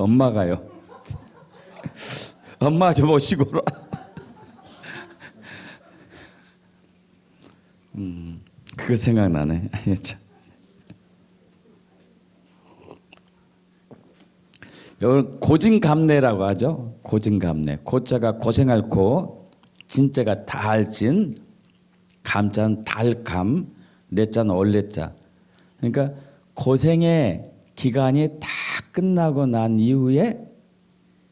엄마가요. 엄마 좀 오시고. 그거 생각나네. 이걸 고진감래라고 하죠. 고진감래. 고자가 고생할 고, 진자가 다할진, 감자는 달감, 내자는 올레자. 그러니까 고생의 기간이 다 끝나고 난 이후에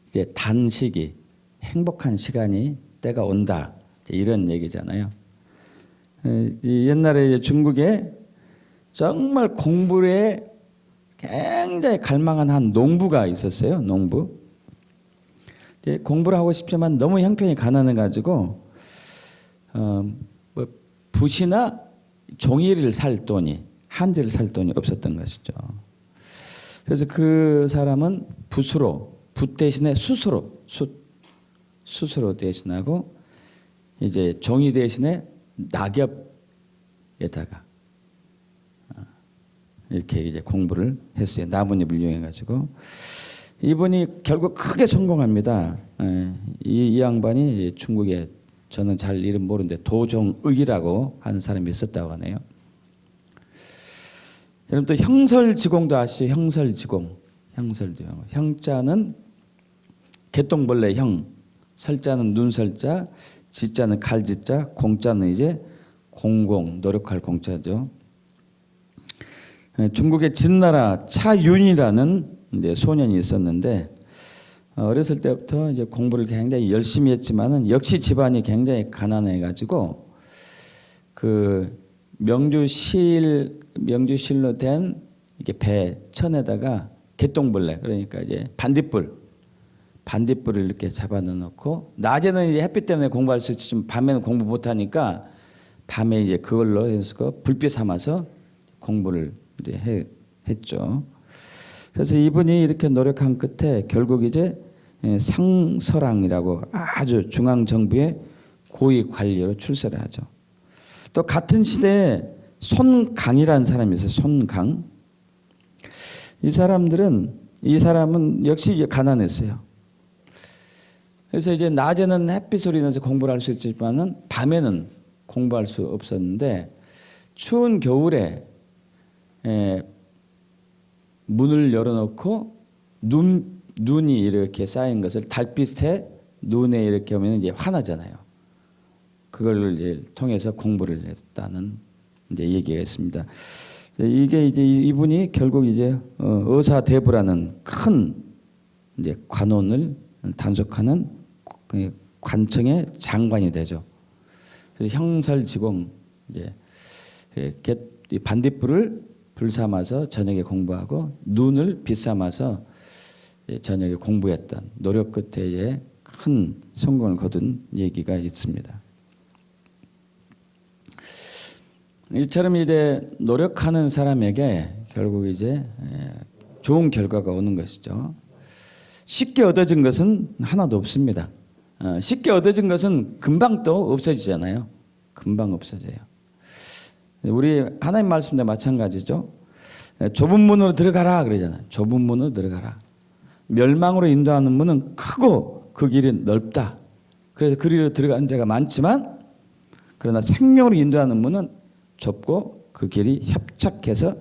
이제 단식이 행복한 시간이 때가 온다. 이런 얘기잖아요. 옛날에 중국에 정말 공부에 굉장히 갈망한 한 농부가 있었어요. 농부. 공부를 하고 싶지만 너무 형편이 가난해 가지고 뭐 붓이나 종이를 살 돈이, 한지를 살 돈이 없었던 것이죠. 그래서 그 사람은 붓 대신에 숯으로 대신하고 이제 종이 대신에 낙엽에다가 이렇게 이제 공부를 했어요. 나뭇잎을 이용해 가지고 이분이 결국 크게 성공합니다. 이 양반이 중국에 저는 잘 이름 모르는데 도종의라고 하는 사람이 있었다고 하네요. 여러분 또 형설지공도 아시죠? 형설지공. 형자는 개똥벌레 형, 설자는 눈설자, 지자는 칼지자, 공자는 이제 공공, 노력할 공자죠. 중국의 진나라 차윤이라는 이제 소년이 있었는데 어렸을 때부터 이제 공부를 굉장히 열심히 했지만은 역시 집안이 굉장히 가난해 가지고 그 명주실로 된 이렇게 배 천에다가 개똥벌레, 그러니까 이제 반딧불을 이렇게 잡아 넣어놓고 낮에는 이제 햇빛 때문에 공부할 수 있지만 밤에는 공부 못 하니까 밤에 이제 그걸로 해서 불빛 삼아서 공부를 이제 했죠. 그래서 이분이 이렇게 노력한 끝에 결국 이제 상서랑이라고 아주 중앙 정부의 고위 관리로 출세를 하죠. 또 같은 시대에 손강이라는 사람이 있어요. 손강. 이 사람은 역시 가난했어요. 그래서 이제 낮에는 햇빛으로 인해서 공부를 할 수 있지만은 밤에는 공부할 수 없었는데 추운 겨울에 문을 열어놓고 눈이 이렇게 쌓인 것을 달빛에 눈에 이렇게 오면 이제 화나잖아요. 그걸 이제 통해서 공부를 했다는 이제 얘기가 있습니다. 이게 이제 이분이 결국 이제 의사대부라는 큰 이제 관원을 단속하는 관청의 장관이 되죠. 그래서 형설지공 이제 반딧불을 불 삼아서 저녁에 공부하고 눈을 빛 삼아서 저녁에 공부했던 노력 끝에 큰 성공을 거둔 얘기가 있습니다. 이처럼 이제 노력하는 사람에게 결국 이제 좋은 결과가 오는 것이죠. 쉽게 얻어진 것은 하나도 없습니다. 쉽게 얻어진 것은 금방 또 없어지잖아요. 금방 없어져요. 우리 하나님 말씀도 마찬가지죠. 좁은 문으로 들어가라 그러잖아요. 좁은 문으로 들어가라. 멸망으로 인도하는 문은 크고 그 길이 넓다. 그래서 그 길로 들어간 자가 많지만 그러나 생명으로 인도하는 문은 좁고 그 길이 협착해서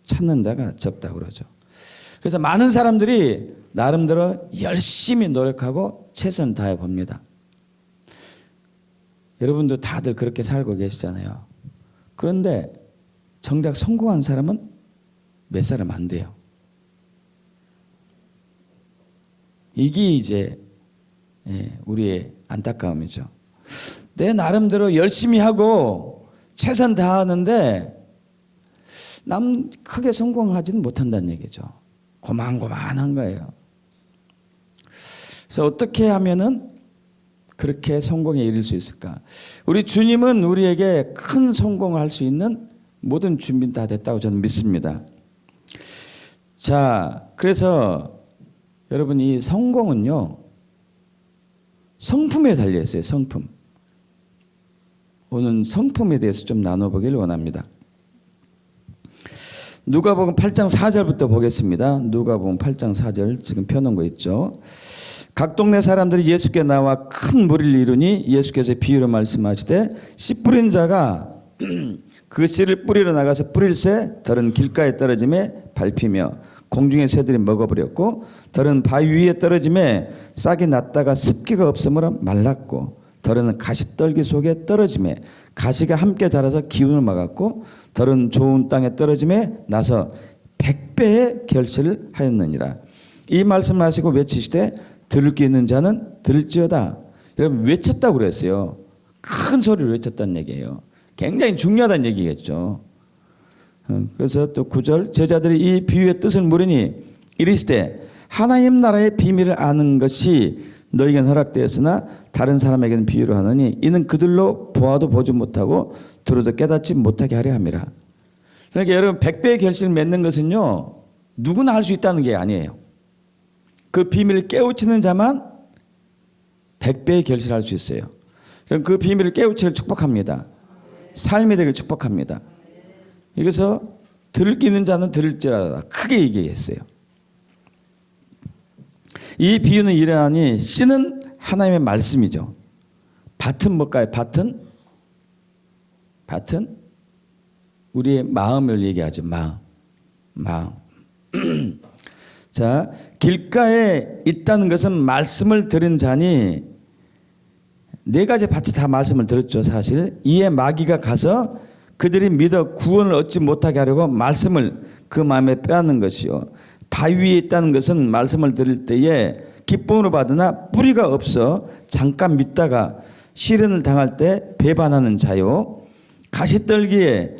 찾는 자가 적다고 그러죠. 그래서 많은 사람들이 나름대로 열심히 노력하고 최선을 다해 봅니다. 여러분도 다들 그렇게 살고 계시잖아요. 그런데 정작 성공한 사람은 몇 사람 안 돼요. 이게 이제 우리의 안타까움이죠. 내 나름대로 열심히 하고 최선 다하는데 남 크게 성공하지는 못한다는 얘기죠. 고만고만한 거예요. 그래서 어떻게 하면은 그렇게 성공에 이를 수 있을까? 우리 주님은 우리에게 큰 성공을 할 수 있는 모든 준비는 다 됐다고 저는 믿습니다. 자, 그래서 여러분 이 성공은요 성품에 달려 있어요. 성품. 오늘 성품에 대해서 좀 나눠보기를 원합니다. 누가복음 8장 4절부터 보겠습니다. 누가복음 8장 4절 지금 펴놓은 거 있죠. 각 동네 사람들이 예수께 나와 큰 무리를 이루니 예수께서 비유로 말씀하시되 씨 뿌린 자가 그 씨를 뿌리러 나가서 뿌릴새 덜은 길가에 떨어짐에 밟히며 공중의 새들이 먹어버렸고 덜은 바위 위에 떨어짐에 싹이 났다가 습기가 없으므로 말랐고 덜은 가시떨기 속에 떨어짐에 가시가 함께 자라서 기운을 막았고 덜은 좋은 땅에 떨어짐에 나서 100배의 결실을 하였느니라. 이 말씀을 하시고 외치시되 들을 귀 있는 자는 들을지어다. 여러분 외쳤다고 그랬어요. 큰 소리로 외쳤다는 얘기예요. 굉장히 중요하다는 얘기겠죠. 그래서 또 9절 제자들이 이 비유의 뜻을 물으니 이르시되 하나님 나라의 비밀을 아는 것이 너희에게는 허락되었으나 다른 사람에게는 비유로 하느니 이는 그들로 보아도 보지 못하고 들어도 깨닫지 못하게 하려 함이라. 그러니까 여러분 100배의 결실을 맺는 것은요 누구나 할 수 있다는 게 아니에요. 그 비밀을 깨우치는 자만 100배의 결실을 할 수 있어요. 그럼 그 비밀을 깨우치를 축복합니다. 삶이 되길 축복합니다. 여기서 들을 끼는 자는 들을지라다 크게 얘기했어요. 이 비유는 이러하니 씨는 하나님의 말씀이죠. 밭은 뭘까요? 밭은 우리의 마음을 얘기하죠. 마음. 자, 길가에 있다는 것은 말씀을 들은 자니 네 가지 밭이 다 말씀을 들었죠. 사실 이에 마귀가 가서 그들이 믿어 구원을 얻지 못하게 하려고 말씀을 그 마음에 빼앗는 것이요. 바위 위에 있다는 것은 말씀을 들을 때에 기쁨으로 받으나 뿌리가 없어 잠깐 믿다가 시련을 당할 때 배반하는 자요. 가시떨기에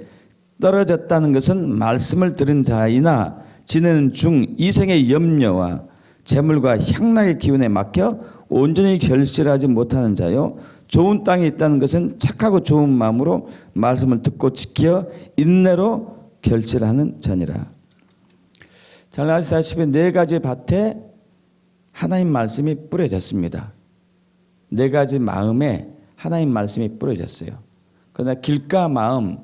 떨어졌다는 것은 말씀을 들은 자이나 지내는 중 이생의 염려와 재물과 향락의 기운에 막혀 온전히 결실하지 못하는 자요. 좋은 땅에 있다는 것은 착하고 좋은 마음으로 말씀을 듣고 지켜 인내로 결실하는 자니라. 잘 아시다시피 네 가지 밭에 하나님 말씀이 뿌려졌습니다. 네 가지 마음에 하나님 말씀이 뿌려졌어요. 그러나 길가 마음,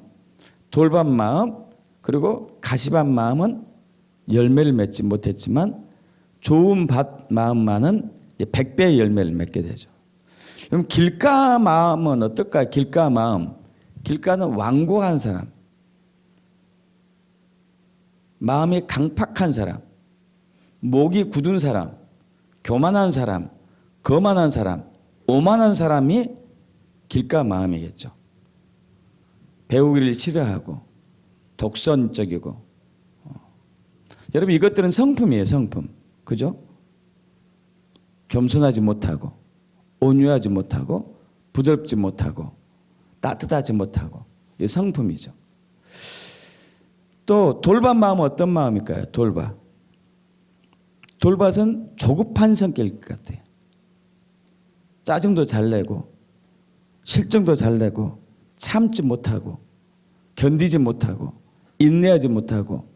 돌밭 마음, 그리고 가시밭 마음은 열매를 맺지 못했지만 좋은 밭 마음만은 100배의 열매를 맺게 되죠. 그럼 길가 마음은 어떨까요? 길가 마음. 길가는 완고한 사람, 마음이 강팍한 사람, 목이 굳은 사람, 교만한 사람, 거만한 사람, 오만한 사람이 길가 마음이겠죠. 배우기를 싫어하고 독선적이고 여러분 이것들은 성품이에요. 성품. 그죠? 겸손하지 못하고 온유하지 못하고 부드럽지 못하고 따뜻하지 못하고 이 성품이죠. 또 돌밭 마음은 어떤 마음일까요? 돌밭은 조급한 성격일 것 같아요. 짜증도 잘 내고 실증도 잘 내고 참지 못하고 견디지 못하고 인내하지 못하고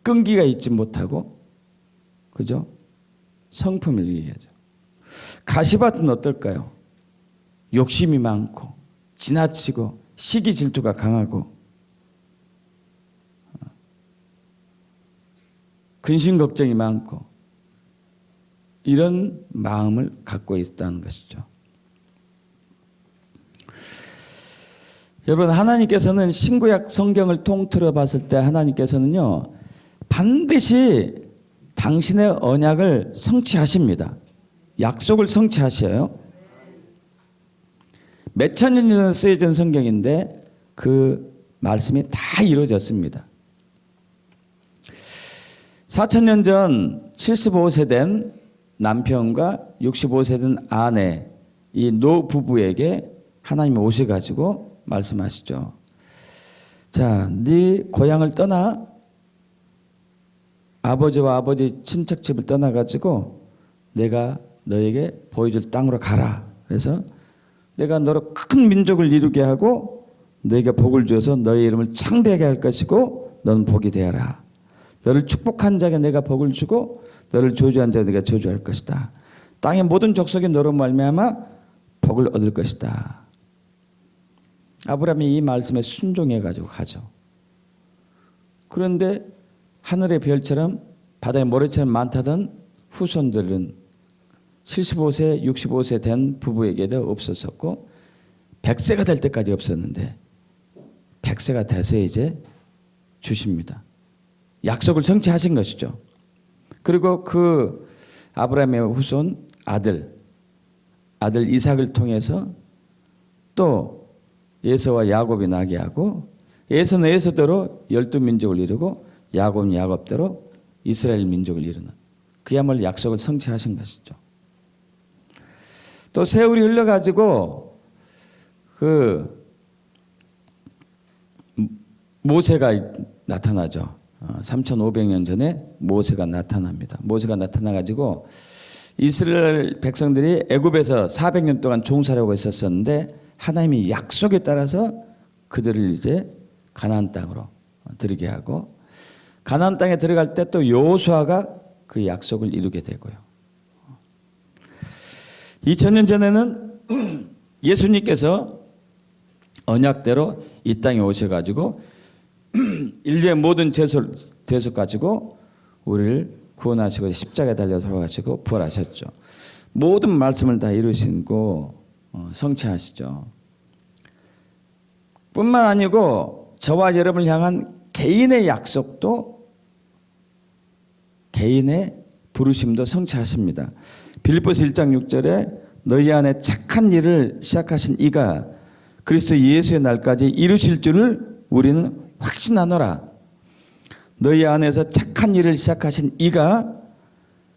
끈기가 있지 못하고 그죠? 성품을 얘기하죠. 가시밭은 어떨까요? 욕심이 많고 지나치고 시기 질투가 강하고 근심 걱정이 많고 이런 마음을 갖고 있다는 것이죠. 여러분 하나님께서는 신구약 성경을 통틀어 봤을 때 하나님께서는요 반드시 당신의 언약을 성취하십니다. 약속을 성취하셔요. 몇천 년 전에 쓰여진 성경인데 그 말씀이 다 이루어졌습니다. 4,000년 전 75세 된 남편과 65세 된 아내 이 노 부부에게 하나님이 오셔가지고 말씀하시죠. 자, 네 고향을 떠나 아버지와 아버지 친척 집을 떠나가지고 내가 너에게 보여줄 땅으로 가라. 그래서 내가 너로 큰 민족을 이루게 하고 너에게 복을 주어서 너의 이름을 창대하게 할 것이고 너는 복이 되어라. 너를 축복한 자에게 내가 복을 주고 너를 저주한 자에게 내가 저주할 것이다. 땅의 모든 족속이 너로 말미암아 복을 얻을 것이다. 아브라함이 이 말씀에 순종해 가지고 가죠. 그런데 하늘의 별처럼 바다의 모래처럼 많다던 후손들은 75세, 65세 된 부부에게도 없었었고 100세가 될 때까지 없었는데 100세가 돼서 이제 주십니다. 약속을 성취하신 것이죠. 그리고 그 아브라함의 후손 아들 이삭을 통해서 또 에서와 야곱이 나게 하고 에서는 에서대로 12민족을 이루고 야곱은 야곱대로 이스라엘 민족을 이루는 그야말로 약속을 성취하신 것이죠. 또 세월이 흘러가지고 그 모세가 나타나죠. 3500년 전에 모세가 나타납니다. 모세가 나타나가지고 이스라엘 백성들이 애굽에서 400년 동안 종살이하고 있었었는데 하나님이 약속에 따라서 그들을 이제 가나안 땅으로 들게 하고 가나안 땅에 들어갈 때 또 여호수아가 그 약속을 이루게 되고요. 2000년 전에는 예수님께서 언약대로 이 땅에 오셔가지고 인류의 모든 죄를 가지고 우리를 구원하시고 십자가에 달려 돌아가시고 부활하셨죠. 모든 말씀을 다 이루시고 성취하시죠. 뿐만 아니고 저와 여러분을 향한 개인의 약속도 개인의 부르심도 성취하십니다. 빌립보서 1장 6절에 너희 안에 착한 일을 시작하신 이가 그리스도 예수의 날까지 이루실 줄을 우리는 확신하노라. 너희 안에서 착한 일을 시작하신 이가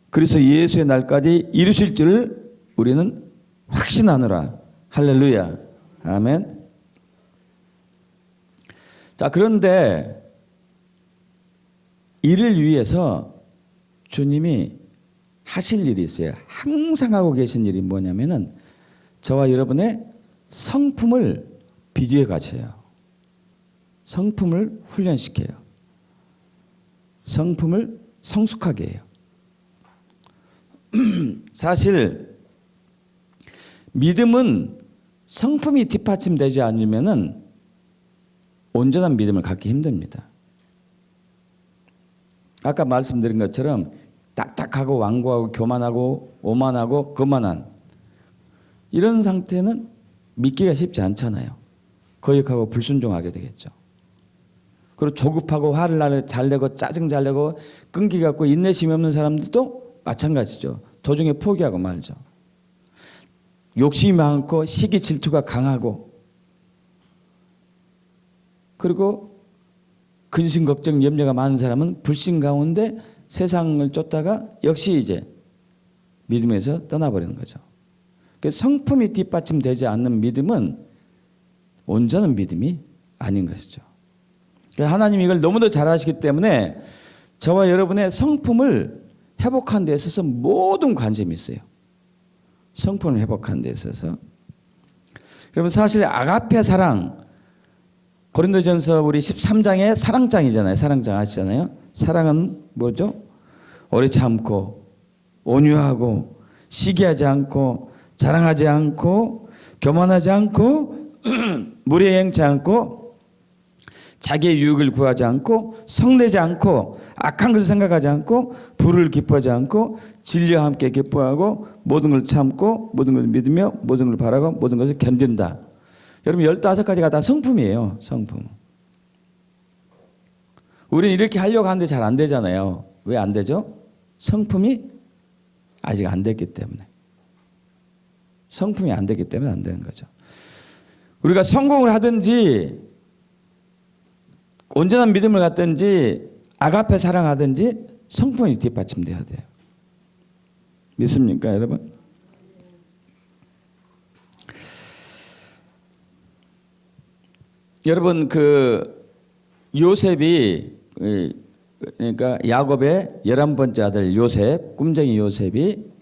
그리스도 예수의 날까지 이루실 줄을 우리는 확신하노라. 할렐루야. 아멘. 자, 그런데 이를 위해서 주님이 하실 일이 있어요. 항상 하고 계신 일이 뭐냐면은 저와 여러분의 성품을 비교해 가셔요. 성품을 훈련시켜요. 성품을 성숙하게 해요. 사실 믿음은 성품이 뒷받침되지 않으면은 온전한 믿음을 갖기 힘듭니다. 아까 말씀드린 것처럼 딱딱하고 완고하고 교만하고 오만하고 거만한 이런 상태는 믿기가 쉽지 않잖아요. 거역하고 불순종하게 되겠죠. 그리고 조급하고 화를 잘 내고 짜증 잘 내고 끈기 갖고 인내심이 없는 사람들도 마찬가지죠. 도중에 포기하고 말죠. 욕심이 많고 시기 질투가 강하고 그리고 근심 걱정 염려가 많은 사람은 불신 가운데 세상을 쫓다가 역시 이제 믿음에서 떠나버리는 거죠. 그래서 성품이 뒷받침되지 않는 믿음은 온전한 믿음이 아닌 것이죠. 하나님이 이걸 너무도 잘 아시기 때문에 저와 여러분의 성품을 회복하는 데 있어서 모든 관심이 있어요. 성품을 회복하는 데 있어서. 그러면 사실 아가페 사랑, 고린도전서 우리 13장의 사랑장이잖아요. 사랑장 아시잖아요. 사랑은 뭐죠? 오래 참고 온유하고 시기하지 않고 자랑하지 않고 교만하지 않고 무례 행치 않고 자기의 유익을 구하지 않고 성내지 않고 악한 것을 생각하지 않고 불을 기뻐하지 않고 진리와 함께 기뻐하고 모든 걸 참고 모든 걸 믿으며 모든 걸 바라고 모든 것을 견딘다. 여러분 15가지가 다 성품이에요. 성품. 우리는 이렇게 하려고 하는데 잘 안 되잖아요. 왜 안 되죠? 성품이 아직 안 됐기 때문에. 성품이 안 됐기 때문에 안 되는 거죠. 우리가 성공을 하든지 온전한 믿음을 갖든지 아가페 사랑하든지 성품이 뒷받침돼야 돼요. 믿습니까, 여러분? 여러분 그 요셉이 그러니까 야곱의 11번째 아들 요셉, 꿈쟁이 요셉이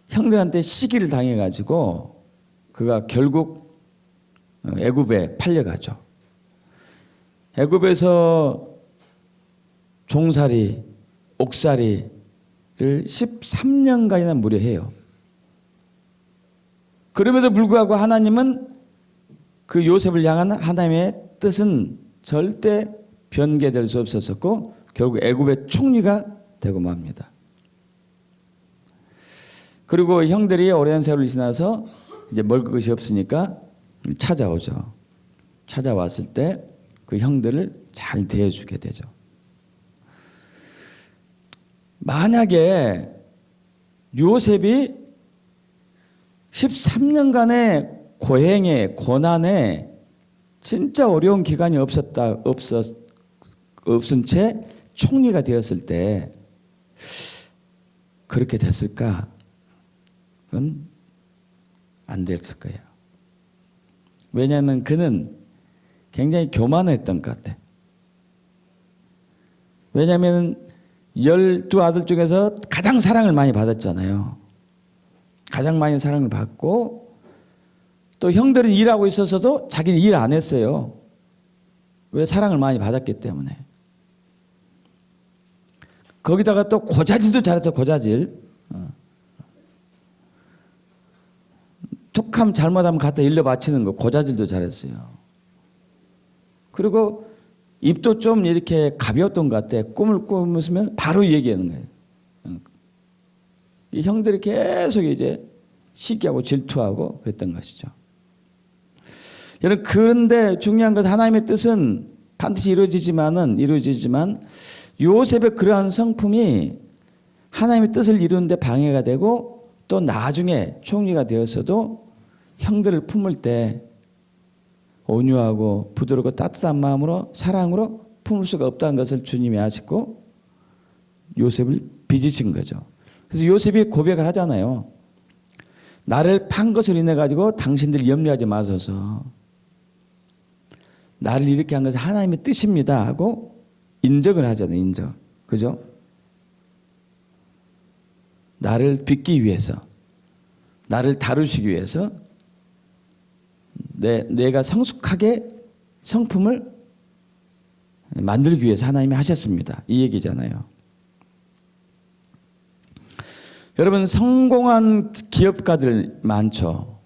형들한테 시기를 당해가지고 그가 결국 애굽에 팔려가죠. 애굽에서 종살이, 옥살이를 13년간이나 무려 해요. 그럼에도 불구하고 하나님은 그 요셉을 향한 하나님의 뜻은 절대 변개될 수 없었었고 결국 애굽의 총리가 되고 맙니다. 그리고 형들이 오랜 세월을 지나서 이제 먹을 것이 없으니까 찾아오죠. 찾아왔을 때 그 형들을 잘 대해주게 되죠. 만약에 요셉이 13년간의 고행에 고난에 진짜 어려운 기간이 없은 채 총리가 되었을 때 그렇게 됐을까? 그건 안 됐을 거예요. 왜냐하면 그는 굉장히 교만했던 것 같아. 왜냐하면 12아들 중에서 가장 사랑을 많이 받았잖아요. 가장 많이 사랑을 받고 또 형들은 일하고 있어서도 자기는 일 안 했어요. 왜? 사랑을 많이 받았기 때문에. 거기다가 또 고자질도 잘했어. 고자질. 툭하면 잘못하면 갖다 일러 바치는 거 고자질도 잘했어요. 그리고 입도 좀 이렇게 가벼웠던 것 같아. 꿈을 꾸면서 바로 얘기하는 거예요. 이 형들이 계속 이제 시기하고 질투하고 그랬던 것이죠. 여러분, 그런데 중요한 것은 하나님의 뜻은 반드시 이루어지지만 요셉의 그러한 성품이 하나님의 뜻을 이루는데 방해가 되고 또 나중에 총리가 되었어도 형들을 품을 때 온유하고 부드럽고 따뜻한 마음으로 사랑으로 품을 수가 없다는 것을 주님이 아시고 요셉을 빚으신 거죠. 그래서 요셉이 고백을 하잖아요. 나를 판 것으로 인해 가지고 당신들 염려하지 마소서. 나를 이렇게 한 것은 하나님의 뜻입니다 하고 인정을 하잖아요. 인정. 그죠? 나를 빚기 위해서, 나를 다루시기 위해서 내가 성숙하게 성품을 만들기 위해서 하나님이 하셨습니다. 이 얘기잖아요. 여러분, 성공한 기업가들 많죠.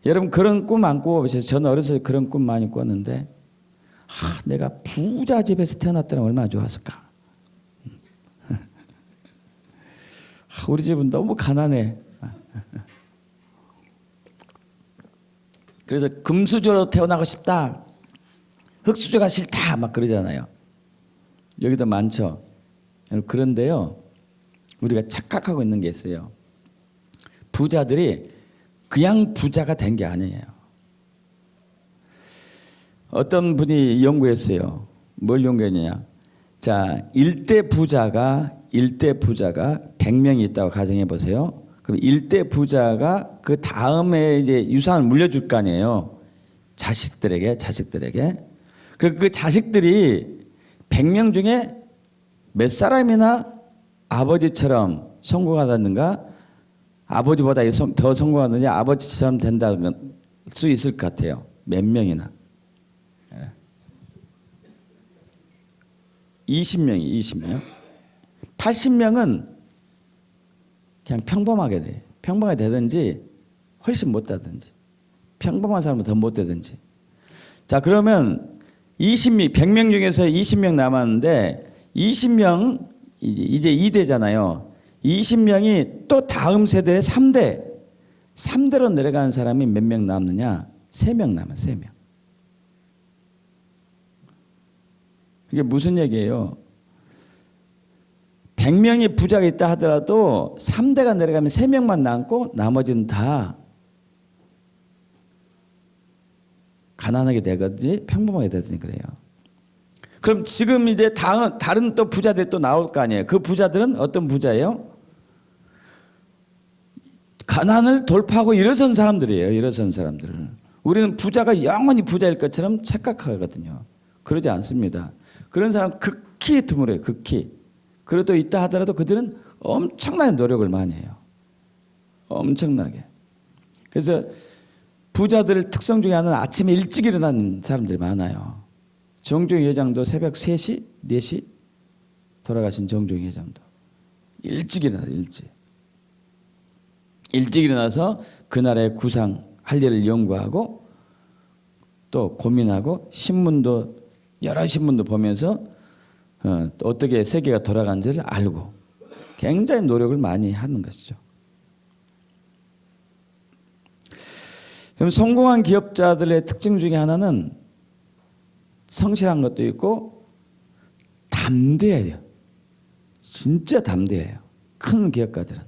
여러분, 그런 꿈 안 꿔보세요? 저는 어렸을 때 그런 꿈 많이 꿨는데 내가 부자 집에서 태어났다면 얼마나 좋았을까. 우리 집은 너무 가난해. 그래서 금수저로 태어나고 싶다, 흙수저가 싫다 막 그러잖아요. 여기도 많죠. 그런데요, 우리가 착각하고 있는 게 있어요. 부자들이 그냥 부자가 된 게 아니에요. 어떤 분이 연구했어요. 뭘 연구했느냐. 자, 일대 부자가 100명이 있다고 가정해 보세요. 그럼 일대 부자가 그 다음에 이제 유산을 물려줄 거 아니에요. 자식들에게. 그 자식들이 100명 중에 몇 사람이나 아버지처럼 성공하다든가 아버지보다 더 성공하느냐 아버지처럼 된다는 수 있을 것 같아요. 몇 명이나. 20명. 80명은 그냥 평범하게 돼. 평범하게 되든지 훨씬 못 되든지. 평범한 사람은 더 못 되든지. 자, 그러면 100명 중에서 20명 남았는데 20명 이제 2대잖아요. 20명이 또 다음 세대의 3대로 내려가는 사람이 몇 명 남느냐? 3명 남아. 3명. 이게 무슨 얘기예요? 100명이 부자가 있다 하더라도 3대가 내려가면 3명만 남고 나머지는 다 가난하게 되든지 평범하게 되든지 그래요. 그럼 지금 이제 다른 또 부자들이 또 나올 거 아니에요. 그 부자들은 어떤 부자예요? 가난을 돌파하고 일어선 사람들이에요. 일어선 사람들. 우리는 부자가 영원히 부자일 것처럼 착각하거든요. 그러지 않습니다. 그런 사람 극히 드물어요. 극히. 그래도 있다 하더라도 그들은 엄청나게 노력을 많이 해요. 엄청나게. 그래서 부자들 특성 중에 하나는 아침에 일찍 일어나는 사람들이 많아요. 정종희 회장도 새벽 3시, 4시 돌아가신 정종희 회장도 일찍 일어나요. 일찍 일어나서 그날의 구상 할 일을 연구하고 또 고민하고 신문도 여러 신문도 보면서 어떻게 세계가 돌아가는지를 알고 굉장히 노력을 많이 하는 것이죠. 그럼 성공한 기업자들의 특징 중에 하나는 성실한 것도 있고 담대해요. 진짜 담대해요. 큰 기업가들은.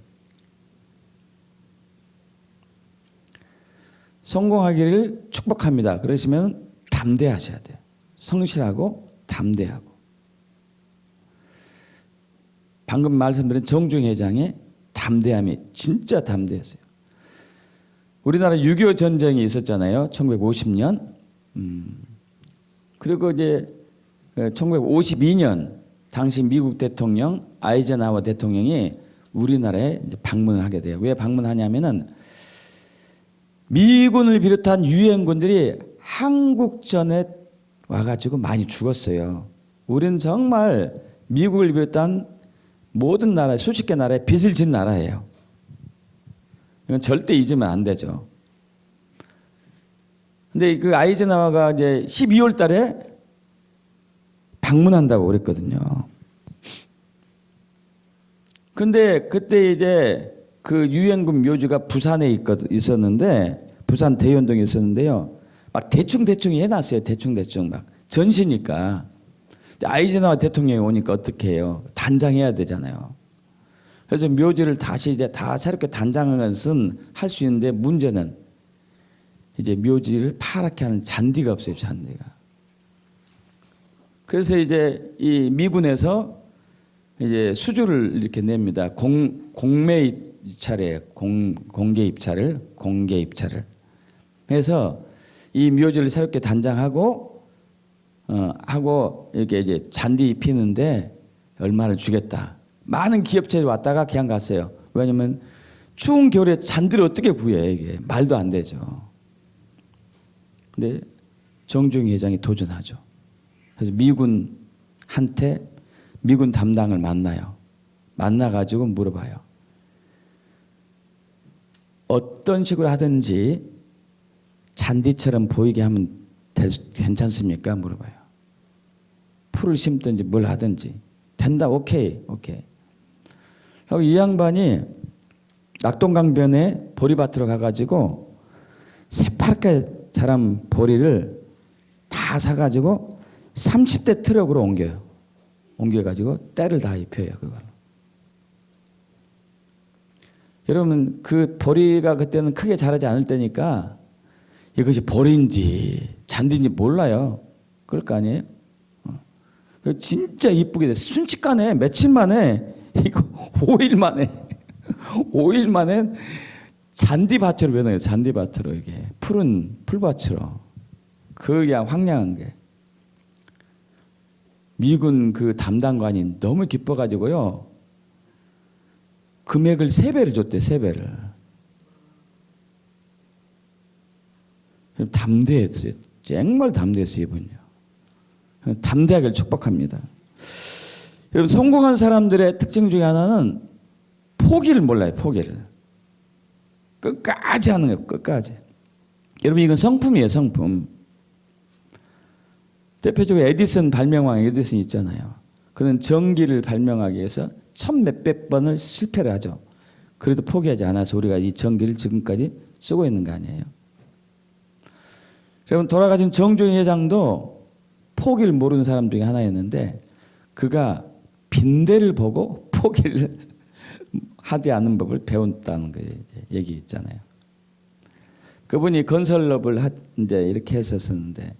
성공하기를 축복합니다. 그러시면 담대하셔야 돼요. 성실하고 담대하고. 방금 말씀드린 정중 회장의 담대함이 진짜 담대했어요. 우리나라 6.25 전쟁이 있었잖아요. 1950년. 그리고 이제 1952년 당시 미국 대통령 아이젠하워 대통령이 우리나라에 이제 방문을 하게 돼요. 왜 방문하냐면은 미군을 비롯한 유엔군들이 한국전에 와가지고 많이 죽었어요. 우리는 정말 미국을 비롯한 모든 나라, 수십 개 나라에 빚을 진 나라예요. 이건 절대 잊으면 안 되죠. 근데 그 아이젠하워가 이제 12월 달에 방문한다고 그랬거든요. 근데 그때 이제 그 유엔군 묘지가 부산에 있었는데, 부산 대연동에 있었는데요. 막 대충 해놨어요. 대충 막 전시니까. 아이젠하워 대통령이 오니까 어떻게 해요? 단장해야 되잖아요. 그래서 묘지를 다시 이제 다 새롭게 단장한 것은 할 수 있는데 문제는 이제 묘지를 파랗게 하는 잔디가 없어요. 잔디가. 그래서 이제 이 미군에서 이제 수주를 이렇게 냅니다. 공매 입찰에 공개 입찰을 해서 이 묘지를 새롭게 단장하고 하고 이렇게 이제 잔디 입히는데 얼마를 주겠다. 많은 기업체들이 왔다가 그냥 갔어요. 왜냐하면 추운 겨울에 잔디를 어떻게 구해? 이게 말도 안 되죠. 근데 정중희 회장이 도전하죠. 그래서 미군한테 미군 담당을 만나요. 만나가지고 물어봐요. 어떤 식으로 하든지 잔디처럼 보이게 하면 괜찮습니까? 물어봐요. 풀을 심든지 뭘 하든지 된다. 오케이. 그리고 이 양반이 낙동강변에 보리밭으로 가가지고 새파랗게 자란 보리를 다 사가지고 30대 트럭으로 옮겨가지고 때를 다 입혀요. 그걸. 여러분 그 보리가 그때는 크게 자라지 않을 때니까 이것이 보리인지 잔디인지 몰라요. 그럴 거 아니에요? 진짜 이쁘게 됐어요. 순식간에 며칠 만에 이거 5일 만에 잔디밭으로 변해요. 잔디밭으로 이게 푸른 풀밭으로. 그게 황량한 게. 미군 그 담당관이 너무 기뻐가지고요. 금액을 3배를 줬대. 3배를. 담대했어요. 정말 담대했어요. 이분요. 담대하게 축복합니다. 여러분 성공한 사람들의 특징 중에 하나는 포기를 몰라요. 포기를. 끝까지 하는 거예요. 끝까지. 여러분 이건 성품이에요. 성품. 대표적으로 에디슨 발명왕 에디슨 있잖아요. 그는 전기를 발명하기 위해서 1000몇백 번을 실패를 하죠. 그래도 포기하지 않아서 우리가 이 전기를 지금까지 쓰고 있는 거 아니에요. 여러분 돌아가신 정중희 회장도 포기를 모르는 사람 중에 하나였는데 그가 빈대를 보고 포기를 하지 않는 법을 배웠다는 그 얘기 있잖아요. 그분이 건설업을 이제 이렇게 했었는데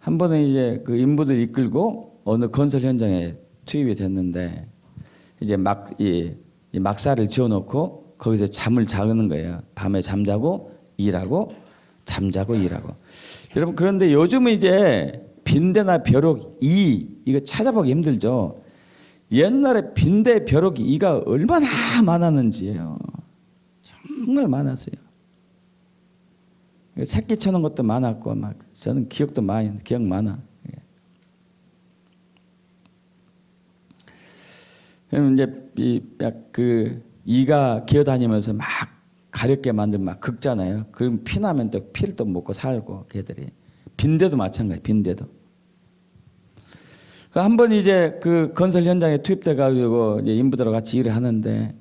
한 번에 이제 그 인부들 이끌고 어느 건설 현장에 투입이 됐는데 이제 막사를 지어놓고 거기서 잠을 자는 거예요. 밤에 잠자고 일하고 잠자고 일하고. 여러분 그런데 요즘은 이제 빈대나 벼룩 이거 찾아보기 힘들죠. 옛날에 빈대 벼룩 이가 얼마나 많았는지예요. 정말 많았어요. 새끼 쳐놓은 것도 많았고 막 저는 기억 많아. 그럼 이제 그 이가 기어다니면서 막 가렵게 만들면 막 긁잖아요. 그럼 피나면 또 피를 또 먹고 살고 걔들이. 빈대도 마찬가지. 빈대도. 한번 이제 그 건설 현장에 투입돼 가지고 이제 인부들하고 같이 일을 하는데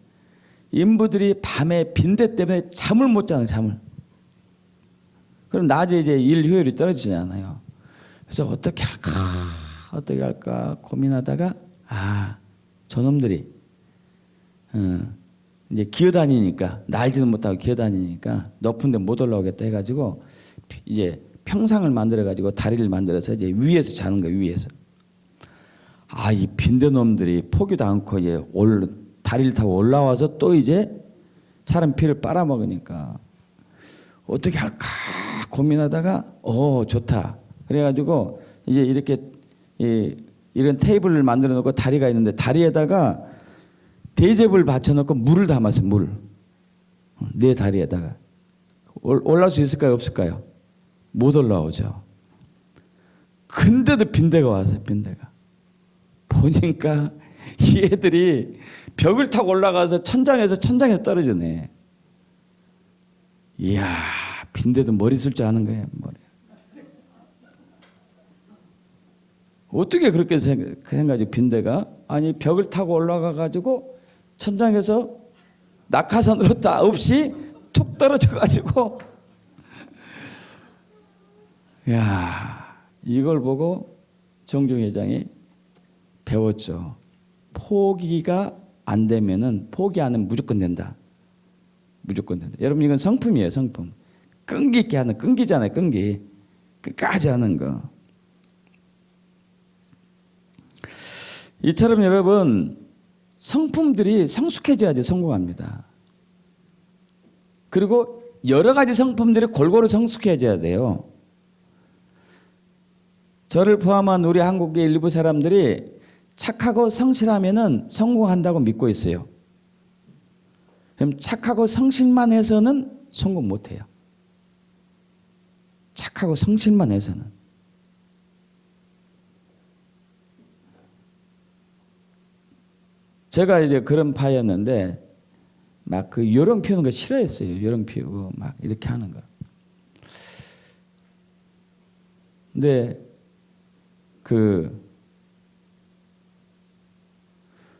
인부들이 밤에 빈대 때문에 잠을 못 자는 잠을. 그럼 낮에 이제 일 효율이 떨어지잖아요. 그래서 어떻게 할까 고민하다가 저놈들이 이제 기어다니니까 날지는 못하고 기어다니니까 높은데 못 올라오겠다 해가지고 이제 평상을 만들어 가지고 다리를 만들어서 이제 위에서 자는 거예요. 위에서. 이 빈대 놈들이 포기도 않고 이제 다리를 타고 올라와서 또 이제 사람 피를 빨아먹으니까 어떻게 할까 고민하다가 좋다. 그래가지고 이제 이렇게 이런 테이블을 만들어 놓고 다리가 있는데 다리에다가 대접을 받쳐놓고 물을 담았어요. 물. 내 다리에다가. 올라올 수 있을까요? 없을까요? 못 올라오죠. 근데도 빈대가 왔어요. 빈대가. 보니까 이 애들이 벽을 타고 올라가서 천장에서 떨어지네. 이야, 빈대도 머리 쓸 줄 아는 거예요. 머리. 어떻게 그렇게 생각하지? 빈대가 아니 벽을 타고 올라가 가지고 천장에서 낙하산으로 다 없이 툭 떨어져 가지고 야, 이걸 보고 정종 회장이 배웠죠. 포기가 안 되면은 포기 안 하면 무조건 된다. 무조건 된다. 여러분 이건 성품이에요. 성품. 끈기 있게 하는 끈기잖아요. 끈기. 끝까지 하는 거. 이처럼 여러분 성품들이 성숙해져야지 성공합니다. 그리고 여러 가지 성품들이 골고루 성숙해져야 돼요. 저를 포함한 우리 한국의 일부 사람들이 착하고 성실하면은 성공한다고 믿고 있어요. 그럼 착하고 성실만 해서는 성공 못 해요. 착하고 성실만 해서는. 제가 이제 그런 파였는데 막 그 요령 피우는 거 싫어했어요. 요령 피우고 막 이렇게 하는 거. 근데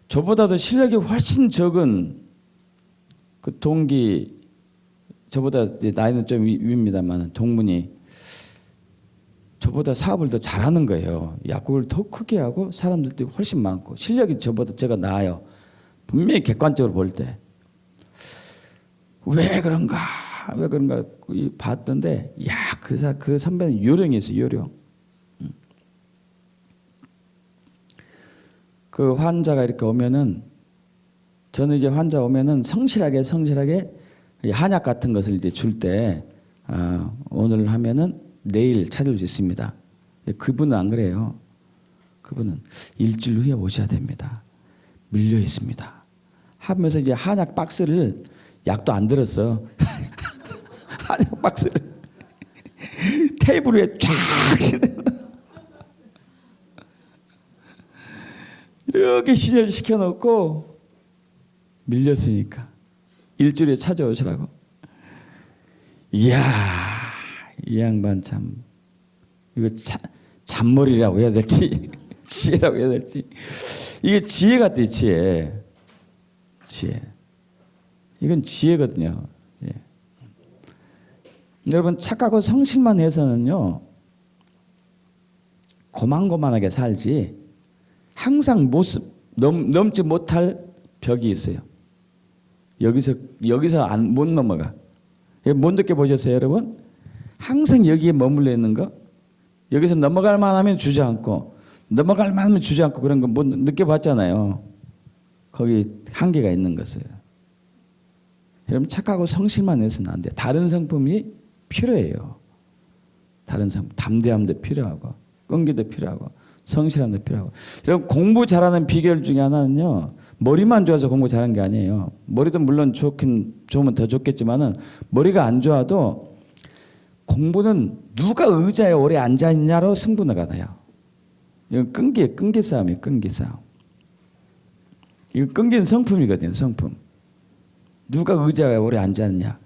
저보다도 실력이 훨씬 적은 그 동기, 저보다 이제 나이는 좀 위입니다만 동문이 저보다 사업을 더 잘하는 거예요. 약국을 더 크게 하고 사람들도 훨씬 많고 실력이 제가 나아요. 분명히 객관적으로 볼 때. 왜 그런가 봤던데 그 선배는 요령이 있어요. 요령. 그 환자가 이렇게 오면은 저는 이제 환자 오면은 성실하게 한약 같은 것을 이제 줄 때 오늘 하면은 내일 찾을 수 있습니다. 근데 그분은 안 그래요. 그분은 일주일 후에 오셔야 됩니다. 밀려 있습니다. 하면서 이제 한약 박스를 약도 안 들었어. 한약 박스를 테이블 위에 쫙 이렇게 시절시켜 놓고 밀렸으니까 일주일에 찾아오시라고. 이야, 이 양반 참 이거 잔머리라고 해야 될지 지혜라고 해야 될지 이게 지혜 같아. 지혜. 이건 지혜거든요. 예. 여러분 착하고 성실만 해서는요 고만고만하게 살지 항상 넘지 못할 벽이 있어요. 여기서 못 넘어가. 못 느껴보셨어요, 여러분? 항상 여기에 머물러 있는 거. 여기서 넘어갈 만하면 주저앉고 넘어갈 만하면 주저앉고 그런 거 못 느껴봤잖아요. 거기 한계가 있는 것을. 여러분 착하고 성실만 해서는 안 돼. 다른 성품이 필요해요. 다른 성품, 담대함도 필요하고 끈기도 필요하고 성실함도 필요하고. 여러분 공부 잘하는 비결 중에 하나는요. 머리만 좋아서 공부 잘한 게 아니에요. 머리도 물론 좋으면 더 좋겠지만은 머리가 안 좋아도 공부는 누가 의자에 오래 앉아 있냐로 승부가 나요. 이건 끈기 싸움이에요. 끈기 싸움. 이거 끈기는 성품이거든요. 성품. 누가 의자에 오래 앉았냐.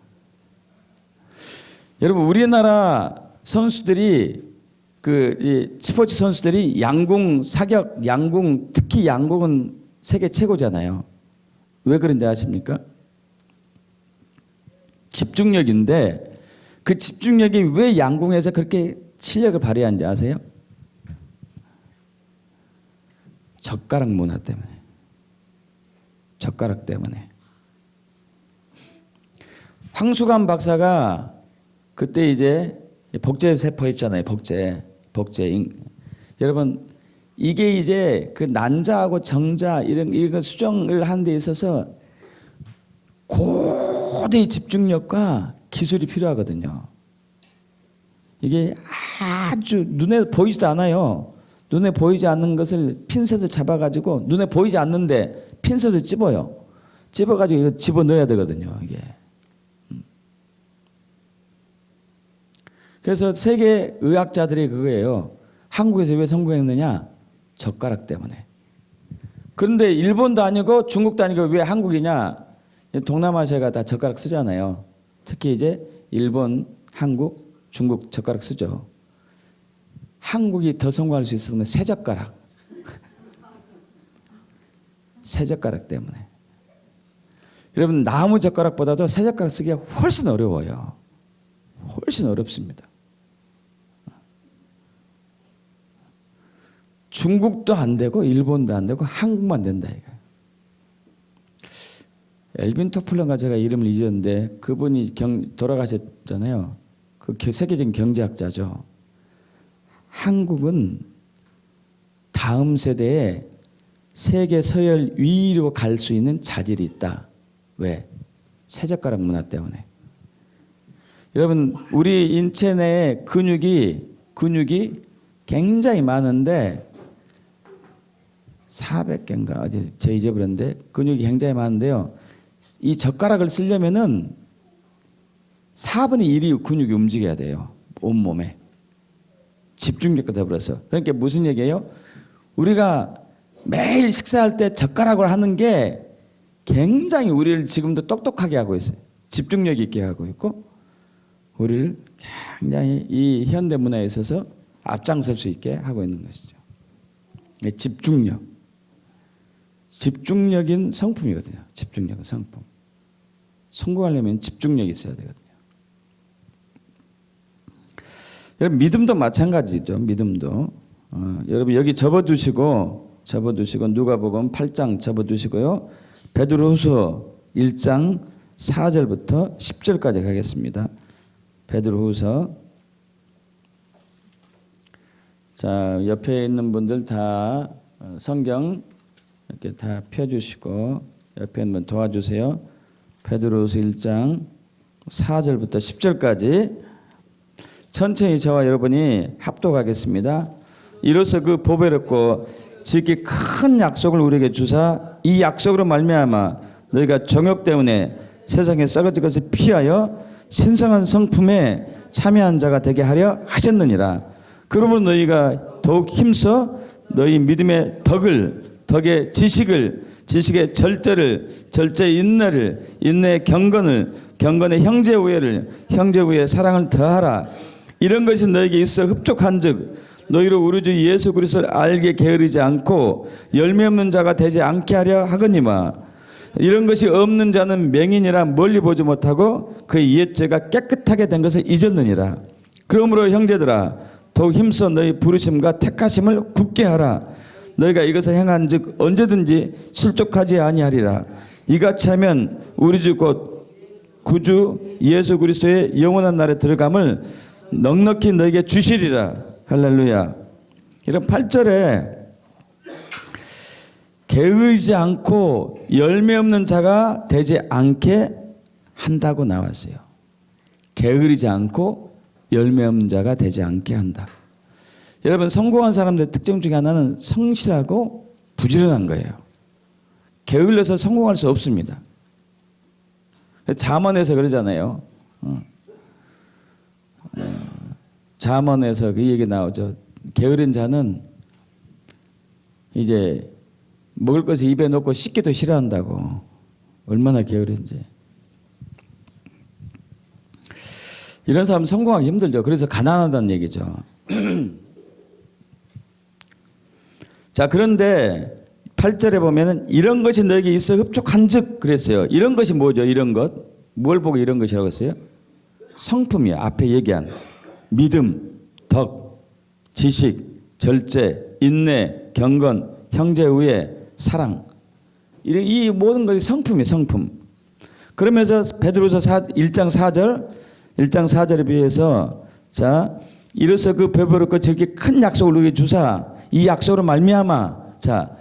여러분 우리나라 선수들이 이 스포츠 선수들이 양궁, 사격, 양궁, 특히 양궁은 세계 최고잖아요. 왜 그런지 아십니까? 집중력인데 그 집중력이 왜 양궁에서 그렇게 실력을 발휘하는지 아세요? 젓가락 문화 때문에. 젓가락 때문에. 황수관 박사가 그때 이제 복제 세포 있잖아요. 복제. 여러분 이게 이제 그 난자하고 정자 이런 수정을 하는 데 있어서 고도의 집중력과 기술이 필요하거든요. 이게 아주 눈에 보이지도 않아요. 눈에 보이지 않는 것을 핀셋을 잡아가지고 눈에 보이지 않는데 핀셋을 찝어요. 찝어가지고 이거 집어넣어야 되거든요. 이게. 그래서 세계 의학자들이 그거예요. 한국에서 왜 성공했느냐? 젓가락 때문에. 그런데 일본도 아니고 중국도 아니고 왜 한국이냐? 동남아시아가 다 젓가락 쓰잖아요. 특히 이제 일본, 한국, 중국 젓가락 쓰죠. 한국이 더 성공할 수 있었는 새 젓가락. 새 젓가락 때문에. 여러분 나무 젓가락보다도 새 젓가락 쓰기가 훨씬 어려워요. 훨씬 어렵습니다. 중국도 안 되고 일본도 안 되고 한국만 된다 이거. 엘빈 토플러가 제가 이름을 잊었는데 그분이 돌아가셨잖아요. 그 세계적인 경제학자죠. 한국은 다음 세대에 세계 서열 위로 갈 수 있는 자질이 있다. 왜? 새젓가락 문화 때문에. 여러분 우리 인체 내에 근육이 굉장히 많은데 400개인가 어디 제가 잊어버렸는데 근육이 굉장히 많은데요. 이 젓가락을 쓰려면은 4분의 1이 근육이 움직여야 돼요. 온몸에. 집중력과 더불어서. 그러니까 무슨 얘기예요? 우리가 매일 식사할 때 젓가락을 하는 게 굉장히 우리를 지금도 똑똑하게 하고 있어요. 집중력 있게 하고 있고 우리를 굉장히 이 현대 문화에 있어서 앞장설 수 있게 하고 있는 것이죠. 집중력. 집중력인 성품이거든요. 집중력은 성품. 성공하려면 집중력이 있어야 되거든요. 여러분 믿음도 마찬가지죠. 믿음도. 여러분 여기 접어두시고 누가복음 8장 접어두시고요. 베드로후서 1장 4절부터 10절까지 가겠습니다. 베드로후서. 자, 옆에 있는 분들 다 성경 이렇게 다 펴주시고 옆에 있는 분 도와주세요. 베드로후서 1장 4절부터 10절까지 천천히 저와 여러분이 합독하겠습니다. 이로써 그 보배롭고 지극히 큰 약속을 우리에게 주사 이 약속으로 말미암아 너희가 정욕 때문에 세상에 썩어질 것을 피하여 신성한 성품에 참여한 자가 되게 하려 하셨느니라. 그러므로 너희가 더욱 힘써 너희 믿음의 덕의 지식의 절제의 인내의 경건의 형제 우애의 사랑을 더하라. 이런 것이 너에게 있어 흡족한즉 너희로 우리 주 예수 그리스도를 알게 게으르지 않고 열매 없는 자가 되지 않게 하려 하거니와 이런 것이 없는 자는 맹인이라 멀리 보지 못하고 그의 옛죄가 깨끗하게 된 것을 잊었느니라. 그러므로 형제들아 더욱 힘써 너희 부르심과 택하심을 굳게 하라. 너희가 이것을 행한즉 언제든지 실족하지 아니하리라. 이같이 하면 우리 주 곧 구주 예수 그리스도의 영원한 날에 들어감을 넉넉히 너에게 주시리라. 할렐루야. 이런 8절에 게으르지 않고 열매 없는 자가 되지 않게 한다고 나왔어요. 게으르지 않고 열매 없는 자가 되지 않게 한다. 여러분 성공한 사람들의 특징 중에 하나는 성실하고 부지런한 거예요. 게을러서 성공할 수 없습니다. 잠언에서 그러잖아요. 잠언에서 그 얘기 나오죠. 게으른 자는 이제 먹을 것을 입에 넣고 씻기도 싫어한다고. 얼마나 게으른지. 이런 사람 성공하기 힘들죠. 그래서 가난하다는 얘기죠. 자, 그런데 8절에 보면은 이런 것이 너에게 있어 흡족한즉 그랬어요. 이런 것이 뭐죠? 이런 것. 뭘 보고 이런 것이라고 했어요? 성품이요. 앞에 얘기한 믿음, 덕, 지식, 절제, 인내, 경건, 형제 우애, 사랑. 이 모든 것이 성품이에요. 성품. 그러면서 베드로서 1장 4절에 비해서 자, 이로써 그 배부르고 저기 큰 약속을 우리에게 주사 이 약속으로 말미암아. 자,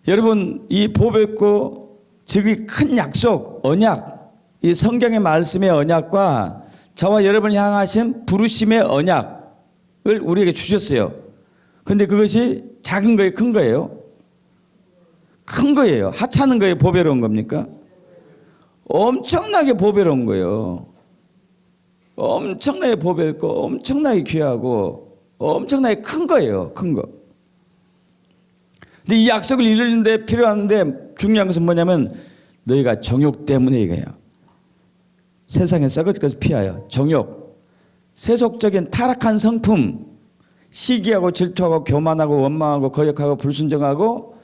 여러분 이 보배고 저기 큰 약속, 언약, 이 성경의 말씀의 언약과 저와 여러분을 향하신 부르심의 언약을 우리에게 주셨어요. 그런데 그것이 작은 거예요, 큰 거예요? 큰 거예요. 하찮은 거예요, 보배로운 겁니까? 엄청나게 보배로운 거예요. 엄청나게 보배롭고 엄청나게 귀하고 엄청나게 큰 거예요. 큰 거. 근데 이 약속을 이루는데 필요한데 중요한 것은 뭐냐면 너희가 정욕 때문에 이거예요. 세상에 썩을 것을 피하여 정욕, 세속적인 타락한 성품, 시기하고 질투하고 교만하고 원망하고 거역하고 불순종하고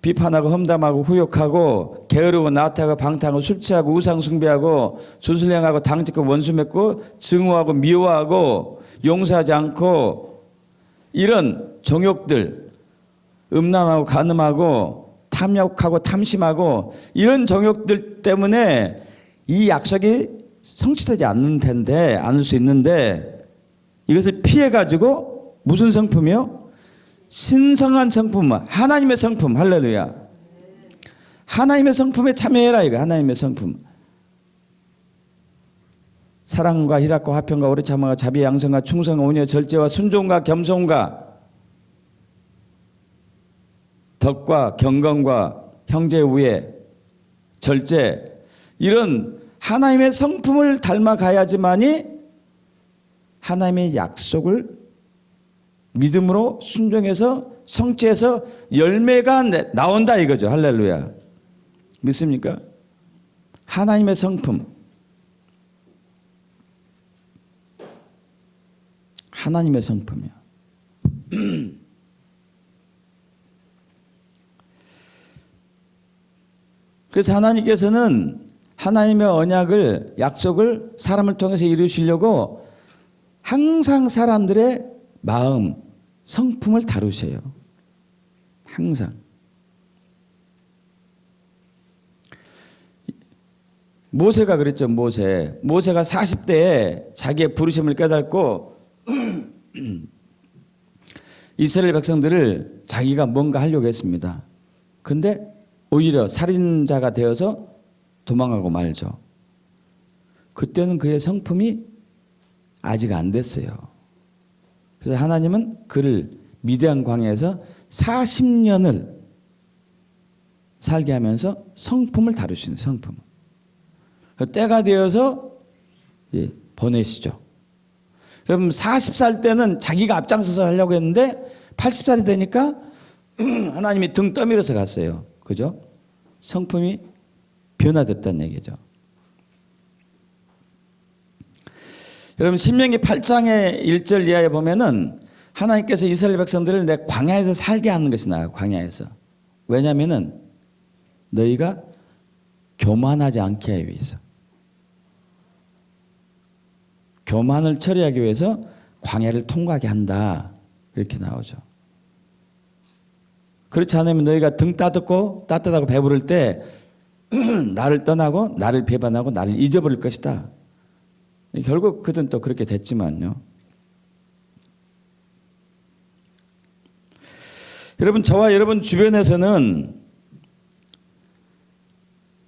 비판하고 험담하고 후욕하고 게으르고 나태하고 방탕하고 술 취하고 우상 숭배하고 주술행하고 당짓고 원수 맺고 증오하고 미워하고 용서하지 않고 이런 정욕들 음란하고 간음하고 탐욕하고 탐심하고 이런 정욕들 때문에 이 약속이 성취되지 않는 텐데 않을 수 있는데 이것을 피해 가지고 무슨 성품이요? 신성한 성품, 하나님의 성품, 할렐루야. 하나님의 성품에 참여해라 이거. 하나님의 성품. 사랑과 희락과 화평과 오래 참아가 자비 양성과 충성과 온유와 절제와 순종과 겸손과 덕과 경건과 형제 우애, 절제 이런 하나님의 성품을 닮아가야지만이 하나님의 약속을 믿음으로 순종해서 성취해서 열매가 나온다 이거죠. 할렐루야. 믿습니까? 하나님의 성품. 하나님의 성품이야. 그래서 하나님께서는 하나님의 언약을 약속을 사람을 통해서 이루시려고 항상 사람들의 마음, 성품을 다루셔요. 항상. 모세가 그랬죠. 모세가 40대에 자기의 부르심을 깨닫고 이스라엘 백성들을 자기가 뭔가 하려고 했습니다. 근데 오히려 살인자가 되어서 도망가고 말죠. 그때는 그의 성품이 아직 안 됐어요. 그래서 하나님은 그를 미디안 광야에서 40년을 살게 하면서 성품을 다루시는 성품. 때가 되어서 보내시죠. 여러분 40살 때는 자기가 앞장서서 하려고 했는데 80살이 되니까 하나님이 등 떠밀어서 갔어요. 그죠? 성품이 변화됐다는 얘기죠. 여러분 신명기 8장의 1절 이하에 보면은 하나님께서 이스라엘 백성들을 내 광야에서 살게 하는 것이 나아요. 광야에서. 왜냐하면은 너희가 교만하지 않게 하기 위해서. 교만을 처리하기 위해서 광야를 통과하게 한다. 이렇게 나오죠. 그렇지 않으면 너희가 등 따뜻하고 배부를 때 나를 떠나고 나를 배반하고 나를 잊어버릴 것이다. 결국 그들은 또 그렇게 됐지만요. 여러분 저와 여러분 주변에서는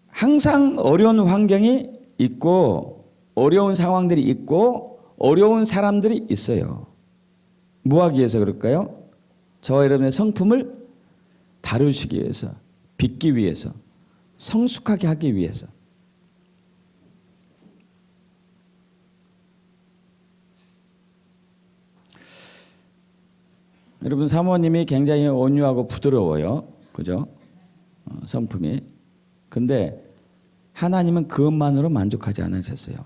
항상 어려운 환경이 있고 어려운 상황들이 있고 어려운 사람들이 있어요. 뭐 하기 위해서 그럴까요? 저와 여러분의 성품을 다루시기 위해서, 빚기 위해서, 성숙하게 하기 위해서. 여러분 사모님이 굉장히 온유하고 부드러워요. 그죠? 성품이. 근데 하나님은 그것만으로 만족하지 않으셨어요.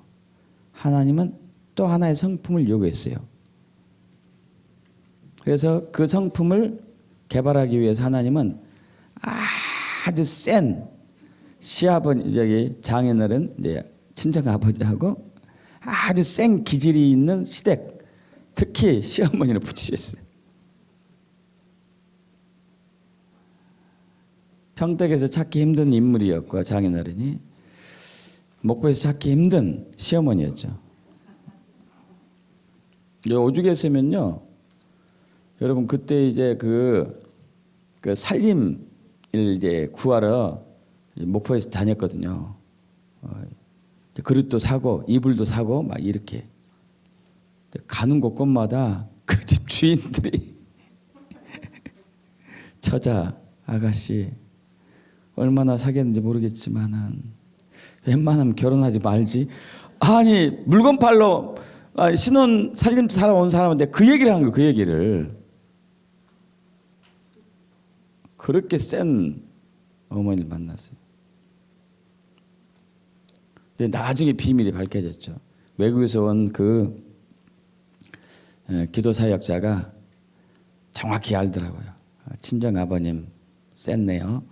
하나님은 또 하나의 성품을 요구했어요. 그래서 그 성품을 개발하기 위해서 하나님은 아주 센 시아버지, 저기 장인어른, 이제 친정 아버지하고 아주 센 기질이 있는 시댁, 특히 시어머니를 붙이셨어요. 평택에서 찾기 힘든 인물이었고, 장인어른이 목포에서 찾기 힘든 시어머니였죠. 오죽 했으면요, 여러분 그때 이제 그 살림을 이제 구하러 목포에서 다녔거든요. 그릇도 사고 이불도 사고 막 이렇게 가는 곳곳마다 그 집 주인들이 처자 아가씨 얼마나 사귀었는지 모르겠지만은 웬만하면 결혼하지 말지. 아니 물건 팔러 신혼 살림 살아온 사람한테 그 얘기를 한 거예요. 그 얘기를. 그렇게 센 어머니를 만났어요. 근데 나중에 비밀이 밝혀졌죠. 외국에서 온 그 기도 사역자가 정확히 알더라고요. 친정 아버님 셌네요.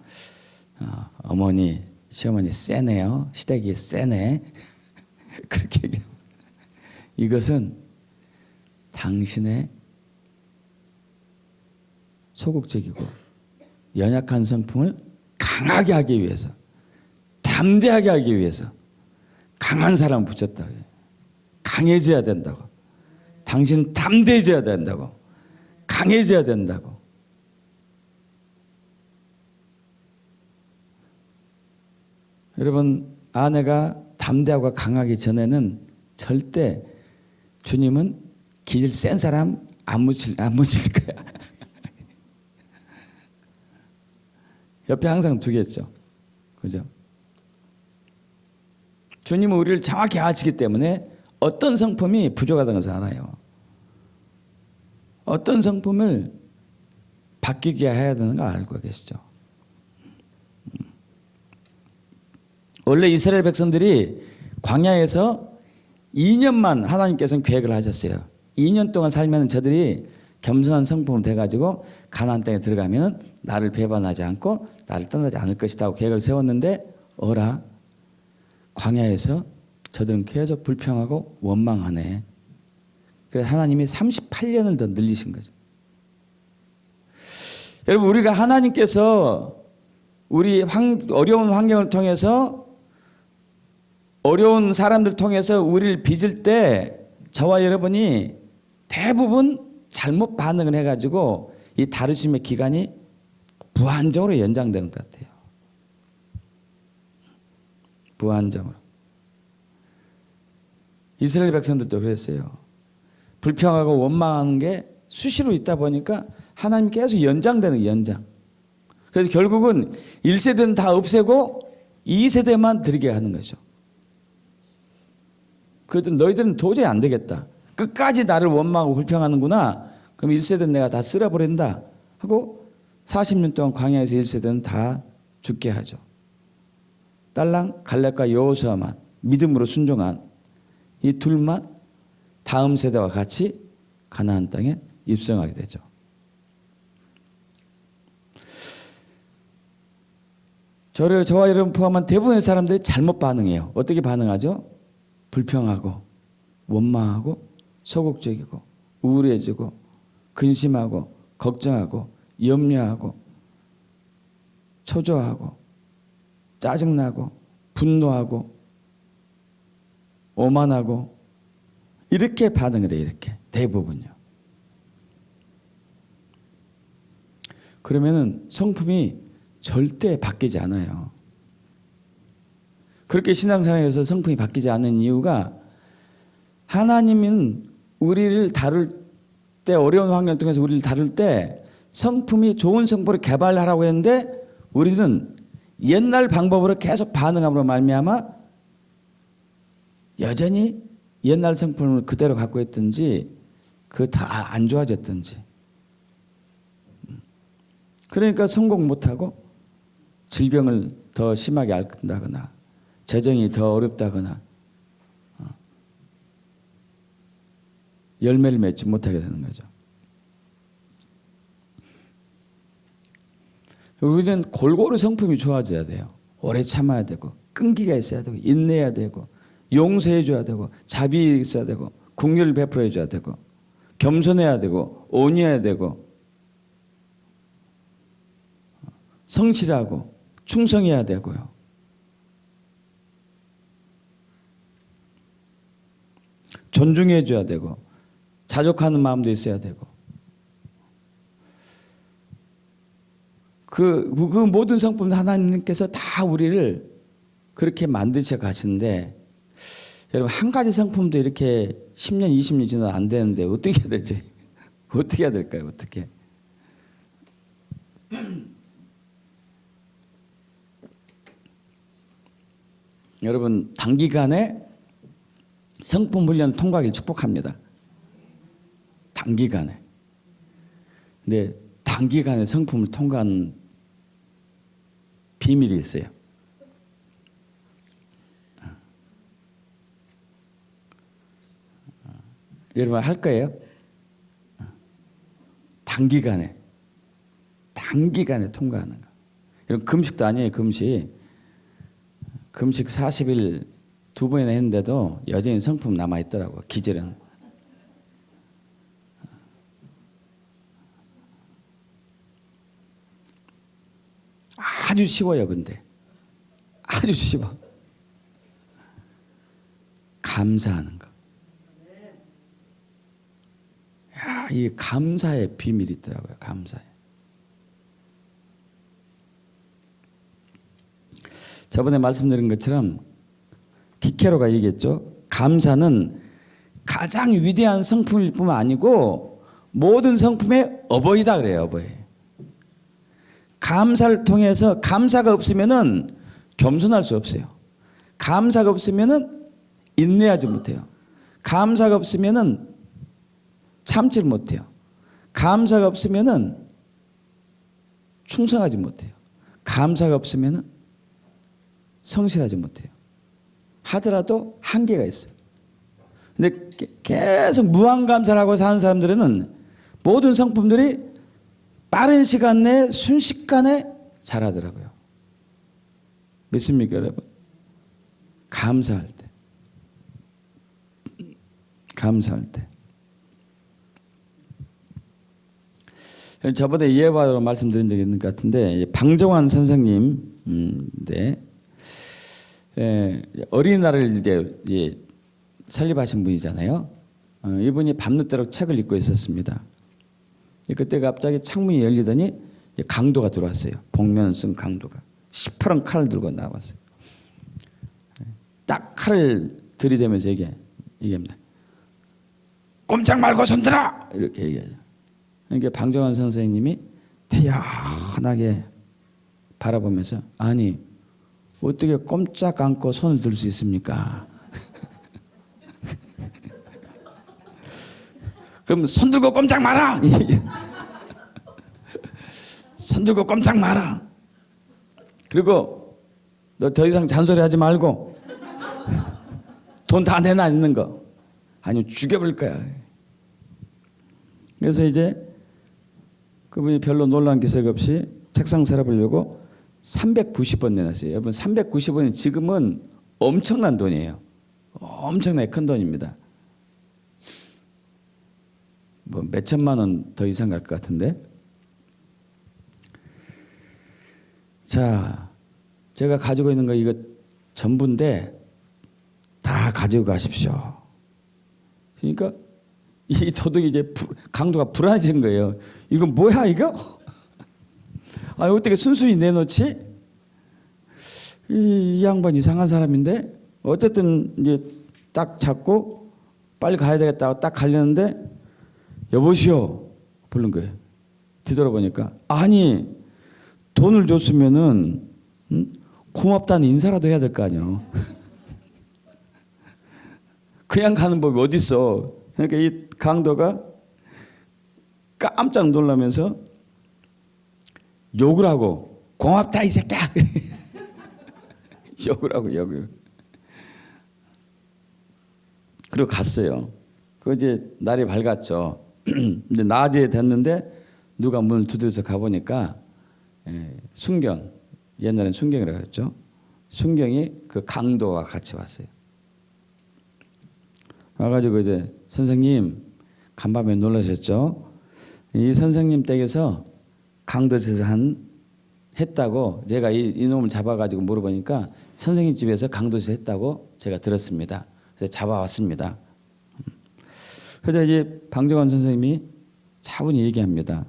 어머니 시어머니 세네요. 시댁이 세네. 그렇게 얘기해요. 이것은 당신의 소극적이고 연약한 성품을 강하게 하기 위해서, 담대하게 하기 위해서 강한 사람을 붙였다고 해요. 강해져야 된다고. 당신 담대해져야 된다고. 강해져야 된다고. 여러분, 아내가 담대하고 강하기 전에는 절대 주님은 기질 센 사람 안 묻힐 거야. 옆에 항상 두겠죠. 그죠? 주님은 우리를 정확히 아시기 때문에 어떤 성품이 부족하다는 것을 알아요. 어떤 성품을 바뀌게 해야 되는 걸 알고 계시죠. 원래 이스라엘 백성들이 광야에서 2년만 하나님께서는 계획을 하셨어요. 2년 동안 살면 저들이 겸손한 성품으로 돼가지고 가나안 땅에 들어가면 나를 배반하지 않고 나를 떠나지 않을 것이다 하고 계획을 세웠는데 어라 광야에서 저들은 계속 불평하고 원망하네. 그래서 하나님이 38년을 더 늘리신 거죠. 여러분 우리가 하나님께서 우리 어려운 환경을 통해서 어려운 사람들 통해서 우리를 빚을 때 저와 여러분이 대부분 잘못 반응을 해가지고 이 다루심의 기간이 무한정으로 연장되는 것 같아요. 무한정으로. 이스라엘 백성들도 그랬어요. 불평하고 원망하는 게 수시로 있다 보니까 하나님 계속 연장되는 연장. 그래서 결국은 1세대는 다 없애고 2세대만 드리게 하는 거죠. 그래도 너희들은 도저히 안 되겠다. 끝까지 나를 원망하고 불평하는구나. 그럼 1세대는 내가 다 쓸어버린다 하고 40년 동안 광야에서 1세대는 다 죽게 하죠. 딸랑 갈렙과 여호수아만 믿음으로 순종한 이 둘만 다음 세대와 같이 가나안 땅에 입성하게 되죠. 저와 여러분 포함한 대부분의 사람들이 잘못 반응해요. 어떻게 반응하죠? 불평하고 원망하고 소극적이고 우울해지고 근심하고 걱정하고 염려하고 초조하고 짜증나고 분노하고 오만하고 이렇게 반응을 해요. 이렇게 대부분요. 그러면은 성품이 절대 바뀌지 않아요. 그렇게 신앙생활에서 성품이 바뀌지 않는 이유가 하나님은 우리를 다룰 때 어려운 환경을 통해서 우리를 다룰 때 성품이 좋은 성품을 개발하라고 했는데 우리는 옛날 방법으로 계속 반응함으로 말미암아 여전히 옛날 성품을 그대로 갖고 있든지 그 다 안 좋아졌든지 그러니까 성공 못하고 질병을 더 심하게 앓는다거나 재정이 더 어렵다거나 열매를 맺지 못하게 되는 거죠. 우리는 골고루 성품이 좋아져야 돼요. 오래 참아야 되고, 끈기가 있어야 되고, 인내해야 되고, 용서해줘야 되고, 자비 있어야 되고, 긍휼을 베풀어줘야 되고, 겸손해야 되고, 온유해야 되고, 성실하고 충성해야 되고요. 존중해줘야 되고, 자족하는 마음도 있어야 되고, 그 모든 성품 하나님께서 다 우리를 그렇게 만드셔 가시는데, 여러분 한 가지 성품도 이렇게 10년, 20년 지나도 안 되는데 어떻게 해야 되지? 어떻게 해야 될까요? 어떻게? 여러분 단기간에 성품 훈련을 통과하기를 축복합니다. 단기간에. 근데 단기간에 성품을 통과한 비밀이 있어요. 여러분 할 거예요? 단기간에 통과하는 거. 여러분 금식도 아니에요. 금식 40일 2번이나 했는데도 여전히 성품 남아 있더라고. 기절은. 아주 쉬워요. 근데 아주 쉬워. 감사하는 거. 야, 이 감사의 비밀이 있더라고요. 감사에. 저번에 말씀드린 것처럼 키케로가 얘기했죠. 감사는 가장 위대한 성품일 뿐만 아니고 모든 성품의 어버이다 그래요. 어버이. 감사를 통해서, 감사가 없으면은 겸손할 수 없어요. 감사가 없으면은 인내하지 못해요. 감사가 없으면은 참지를 못해요. 감사가 없으면은 충성하지 못해요. 감사가 없으면은 성실하지 못해요. 하더라도 한계가 있어요. 근데 계속 무한감사를 하고 사는 사람들은 모든 성품들이 빠른 시간 내에 순식간에 잘하더라고요. 믿습니까 여러분? 감사할 때. 감사할 때. 저번에 예화로 말씀드린 적이 있는 것 같은데, 방정환 선생님인데, 어린이날을 이제 설립하신 분이잖아요. 이분이 밤늦도록 책을 읽고 있었습니다. 그때 갑자기 창문이 열리더니 강도가 들어왔어요. 복면 쓴 강도가 시퍼런 칼을 들고 나왔어요. 딱 칼을 들이대면서 얘기합니다. 꼼짝 말고 손들어! 이렇게 얘기하죠. 그러니까 방정환 선생님이 태연하게 바라보면서, 아니 어떻게 꼼짝 않고 손을 들 수 있습니까? 그럼 손 들고 꼼짝 마라. 손 들고 꼼짝 마라. 그리고 너 더 이상 잔소리하지 말고 돈 다 내놔 있는 거. 아니면 죽여버릴 거야. 그래서 이제 그분이 별로 놀란 기색 없이 책상 서랍으려고 390원 내놨어요. 여러분 390원이 지금은 엄청난 돈이에요. 엄청나게 큰 돈입니다. 뭐 몇천만 원 더 이상 갈 것 같은데. 자, 제가 가지고 있는 거 이거 전부인데 다 가지고 가십시오. 그러니까 이 도둑이 이제 강도가 불안해진 거예요. 이거 뭐야 이거? 아, 어떻게 순순히 내놓지? 이 양반 이상한 사람인데. 어쨌든 이제 딱 잡고 빨리 가야 되겠다고 딱 가려는데, 여보시오 부른 거예요. 뒤돌아보니까, 아니 돈을 줬으면은 고맙다는 인사라도 해야 될 거 아니에요. 그냥 가는 법이 어디 있어. 그러니까 이 강도가 깜짝 놀라면서 욕을 하고, 고맙다 이 새끼야. 욕을 하고 욕을. 그리고 갔어요. 그 이제 날이 밝았죠. 이제 낮이 됐는데 누가 문을 두드려서 가보니까 순경, 옛날엔 순경이라고 했죠. 순경이 그 강도와 같이 왔어요. 와가지고 이제 선생님 간밤에 놀라셨죠. 이 선생님 댁에서 강도짓을 했다고 제가 이놈을 잡아가지고 물어보니까 선생님 집에서 강도짓을 했다고 제가 들었습니다. 그래서 잡아왔습니다. 그래서 이제 방정환 선생님이 차분히 얘기합니다.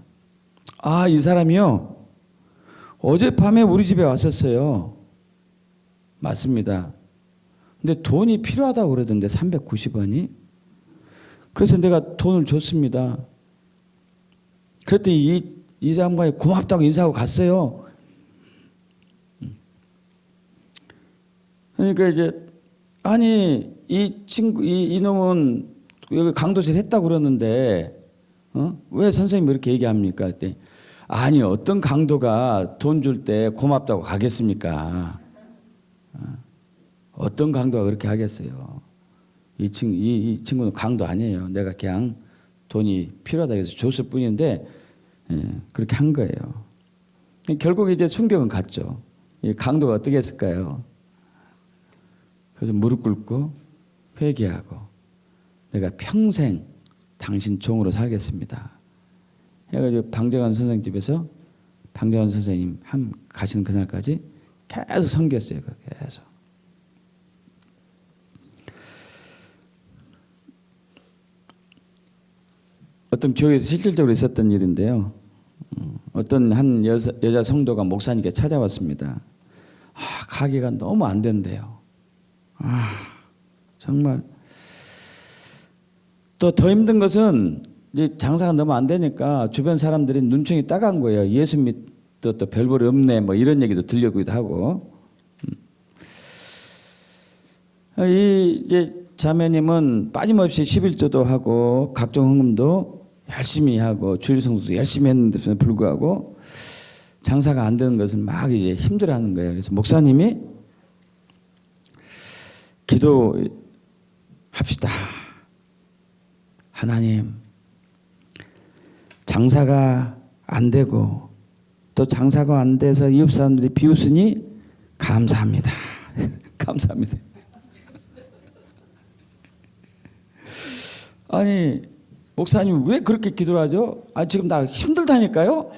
아, 이 사람이요, 어젯밤에 우리 집에 왔었어요. 맞습니다. 근데 돈이 필요하다고 그러던데 390원이. 그래서 내가 돈을 줬습니다. 그랬더니 이 사람과 고맙다고 인사하고 갔어요. 그러니까 이제 아니 이 친구 이놈은 여기 강도질 했다고 그러는데 왜 선생님이 이렇게 얘기합니까? 그때 아니 어떤 강도가 돈 줄 때 고맙다고 가겠습니까? 어떤 강도가 그렇게 하겠어요? 이 친구는 강도 아니에요. 내가 그냥 돈이 필요하다 해서 줬을 뿐인데 그렇게 한 거예요. 결국 이제 순경은 갔죠. 이 강도가 어떻게 했을까요? 그래서 무릎 꿇고 회개하고 내가 평생 당신 종으로 살겠습니다. 해가지고 방정환 선생님 집에서 방정환 선생님 가시는 그날까지 계속 섬겼어요. 계속. 어떤 교회에서 실질적으로 있었던 일인데요. 어떤 한 여자 성도가 목사님께 찾아왔습니다. 가게가 너무 안 된대요. 정말 또 더 힘든 것은 이제 장사가 너무 안 되니까 주변 사람들이 눈총이 따가운 거예요. 예수 믿도 또 별볼이 없네 뭐 이런 얘기도 들려오기도 하고. 이 이제 자매님은 빠짐없이 11조도 하고 각종 헌금도 열심히 하고 주일성도도 열심히 했는데도 불구하고 장사가 안 되는 것을 막 이제 힘들어하는 거예요. 그래서 목사님이 기도합시다. 하나님, 장사가 안 되고 또 장사가 안 돼서 이웃 사람들이 비웃으니 감사합니다. 감사합니다. 아니 목사님 왜 그렇게 기도를 하죠? 지금 나 힘들다니까요.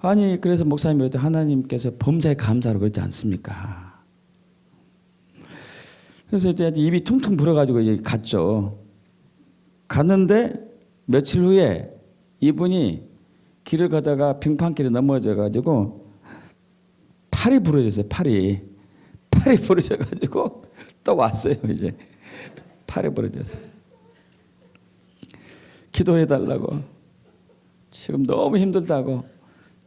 아니 그래서 목사님이 그랬더니 하나님께서 범사에 감사로 그러지 않습니까? 그래서 이제 입이 퉁퉁 불어가지고 갔죠. 갔는데 며칠 후에 이분이 길을 가다가 빙판길에 넘어져가지고 팔이 부러졌어요. 팔이 부러져가지고 또 왔어요. 이제 팔이 부러졌어요. 기도해달라고. 지금 너무 힘들다고.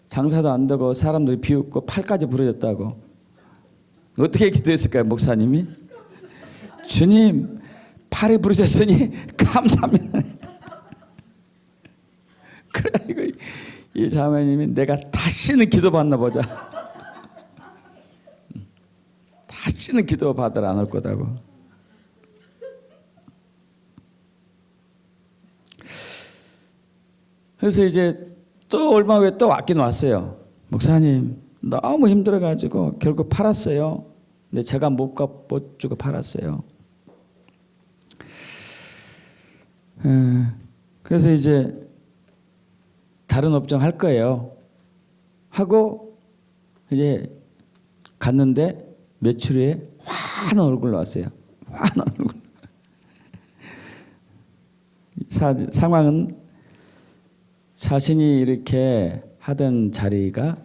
장사도 안 되고 사람들이 비웃고 팔까지 부러졌다고. 어떻게 기도했을까요, 목사님이? 주님, 팔이 부러졌으니 감사합니다. 그래가지고 이 자매님이 내가 다시는 기도받나 보자. 다시는 기도 받으러 안 올 거다고. 그래서 이제 또 얼마 후에 또 왔긴 왔어요. 목사님 너무 힘들어가지고 결국 팔았어요. 근데 제가 못 주고 팔았어요. 그래서 이제 다른 업종 할 거예요. 하고 이제 갔는데 며칠 후에 환한 얼굴로 왔어요. 환한 얼굴. 상황은 자신이 이렇게 하던 자리가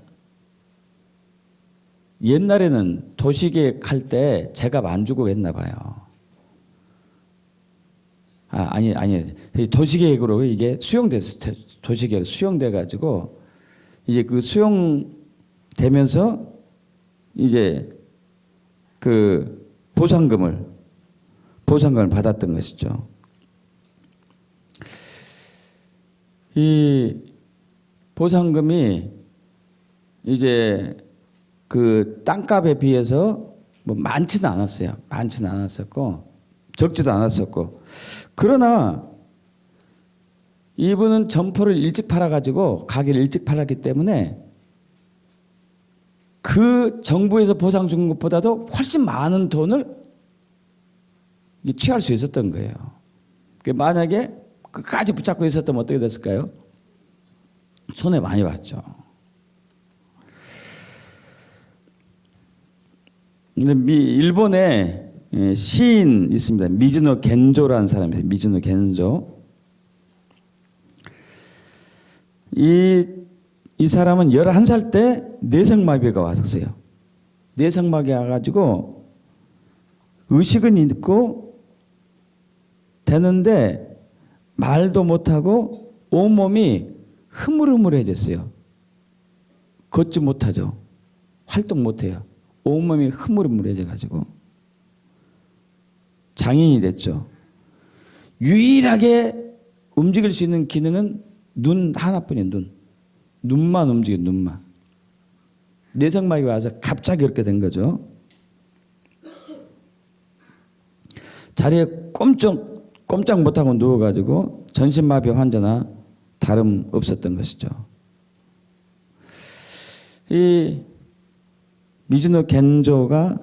옛날에는 도시계획 할 때 제값 안 주고 했나 봐요. 아니 도시계획으로 이게 수용돼서 도시계획으로 수용돼 가지고 이제 그 수용되면서 이제 그 보상금을 받았던 것이죠. 이 보상금이 이제 그 땅값에 비해서 뭐 많지는 않았어요. 많지는 않았었고 적지도 않았었고, 그러나 이분은 점포를 일찍 팔아가지고 가게를 일찍 팔았기 때문에 그 정부에서 보상 준 것보다도 훨씬 많은 돈을 취할 수 있었던 거예요. 만약에 끝까지 붙잡고 있었다면 어떻게 됐을까요? 손해 많이 봤죠. 일본에 시인 있습니다. 미즈노 겐조라는 사람이 있어요. 미즈노 겐조. 이 사람은 11살 때 뇌성마비가 왔었어요. 뇌성마비가 와가지고 의식은 있고 되는데 말도 못하고 온몸이 흐물흐물해졌어요. 걷지 못하죠. 활동 못해요. 온몸이 흐물흐물해져가지고 장애인이 됐죠. 유일하게 움직일 수 있는 기능은 눈 하나뿐이에요. 눈만 움직여요. 눈만. 뇌성마비가 와서 갑자기 그렇게 된 거죠. 자리에 꼼짝 못하고 누워가지고 전신마비 환자나 다름없었던 것이죠. 이 미즈노 겐조가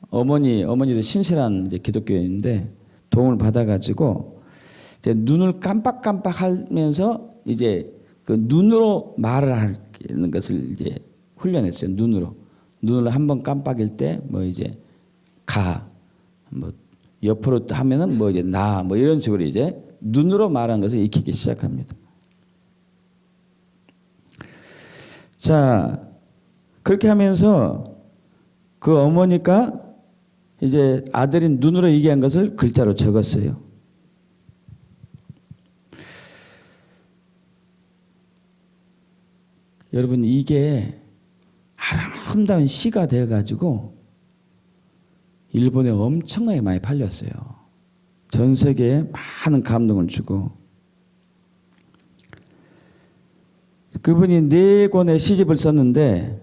어머니도 신실한 이제 기독교인인데 도움을 받아가지고 이제 눈을 깜빡깜빡하면서 이제 그 눈으로 말을 하는 것을 이제 훈련했어요. 눈을 한번 깜빡일 때 뭐 이제 뭐 옆으로 하면은 뭐 이제 뭐 이런 식으로 이제 눈으로 말하는 것을 익히기 시작합니다. 자, 그렇게 하면서 그 어머니가 이제 아들이 눈으로 얘기한 것을 글자로 적었어요. 여러분, 이게 아름다운 시가 되어가지고 일본에 엄청나게 많이 팔렸어요. 전 세계에 많은 감동을 주고, 그분이 4권의 시집을 썼는데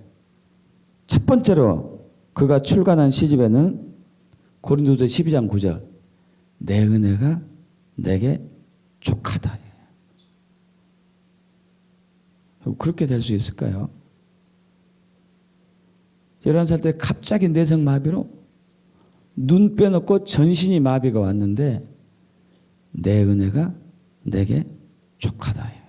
첫 번째로 그가 출간한 시집에는 고린도서 12장 9절 내 은혜가 내게 족하다. 그렇게 될 수 있을까요? 11살 때 갑자기 뇌성마비로 눈 빼놓고 전신이 마비가 왔는데 내 은혜가 내게 족하다.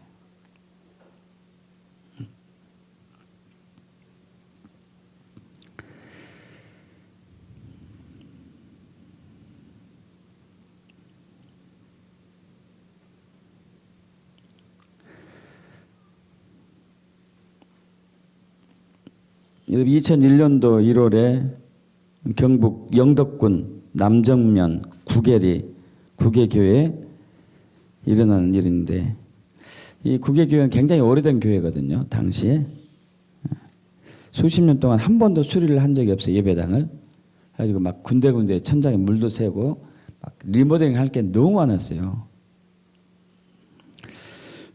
여러분, 2001년도 1월에 경북 영덕군 남정면 구계교회에 일어나는 일인데, 이 구계교회는 굉장히 오래된 교회거든요. 당시에 수십 년 동안 한 번도 수리를 한 적이 없어요. 예배당을. 그래가지고 막 군데군데 천장에 물도 새고 막 리모델링 할 게 너무 많았어요.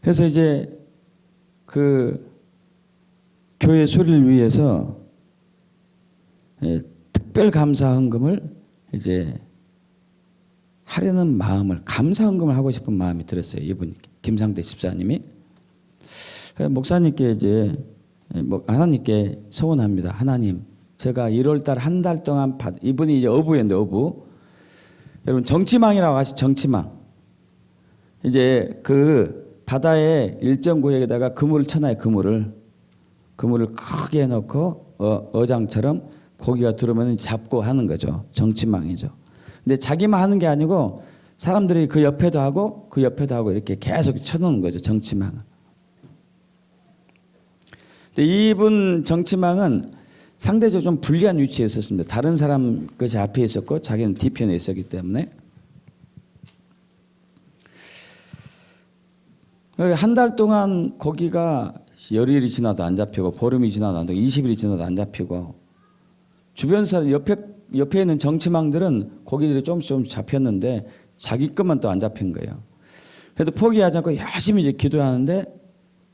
그래서 이제 그 교회 수리를 위해서 특별 감사 헌금을 이제 하려는 마음을, 감사 헌금을 하고 싶은 마음이 들었어요. 이분 김상대 집사님이. 목사님께 이제 하나님께 소원합니다. 하나님, 제가 1월달 한 달 동안 이분이 이제 어부였는데 어부. 여러분, 정치망이라고 아시죠? 정치망. 이제 그 바다에 일정 구역에다가 그물을 쳐놔요. 그물을 크게 해놓고 어장처럼 고기가 들어오면 잡고 하는 거죠. 정치망이죠. 근데 자기만 하는 게 아니고 사람들이 그 옆에도 하고 그 옆에도 하고 이렇게 계속 쳐놓는 거죠. 정치망. 근데 이분 정치망은 상대적으로 좀 불리한 위치에 있었습니다. 다른 사람 것이 앞에 있었고 자기는 뒤편에 있었기 때문에. 한 달 동안 고기가 열흘이 지나도 안 잡히고 보름이 지나도 안 되고 20일이 지나도 안 잡히고, 주변 사람 옆에 있는 정치망들은 고기들이 조금씩 잡혔는데 자기 것만 또 안 잡힌 거예요. 그래도 포기하지 않고 열심히 이제 기도하는데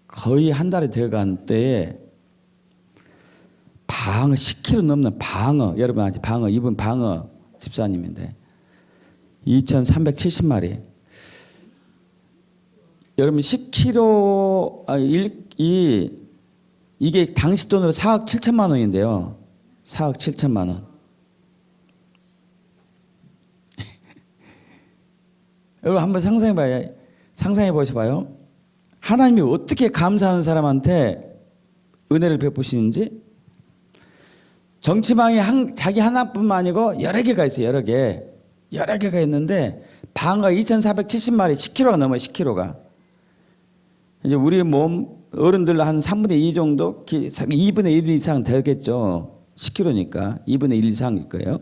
거의 한 달이 되어간 때에 10kg 넘는 방어, 여러분 아직 방어, 이분 방어 집사님인데 2,370마리 여러분 10kg 이게 당시 돈으로 4억 7천만 원인데요. 4억 7천만 원. 여러분 한번 상상해 보셔봐요. 하나님이 어떻게 감사하는 사람한테 은혜를 베푸시는지. 정치망이 자기 하나뿐만 아니고 여러 개가 있어요. 여러 개가 있는데 방어가 2,470마리 10kg가 넘어요. 10kg가. 이제 우리 몸 어른들 한 3분의 2 정도, 2분의 1 이상 되겠죠. 10kg니까 2분의 1 이상일 거예요.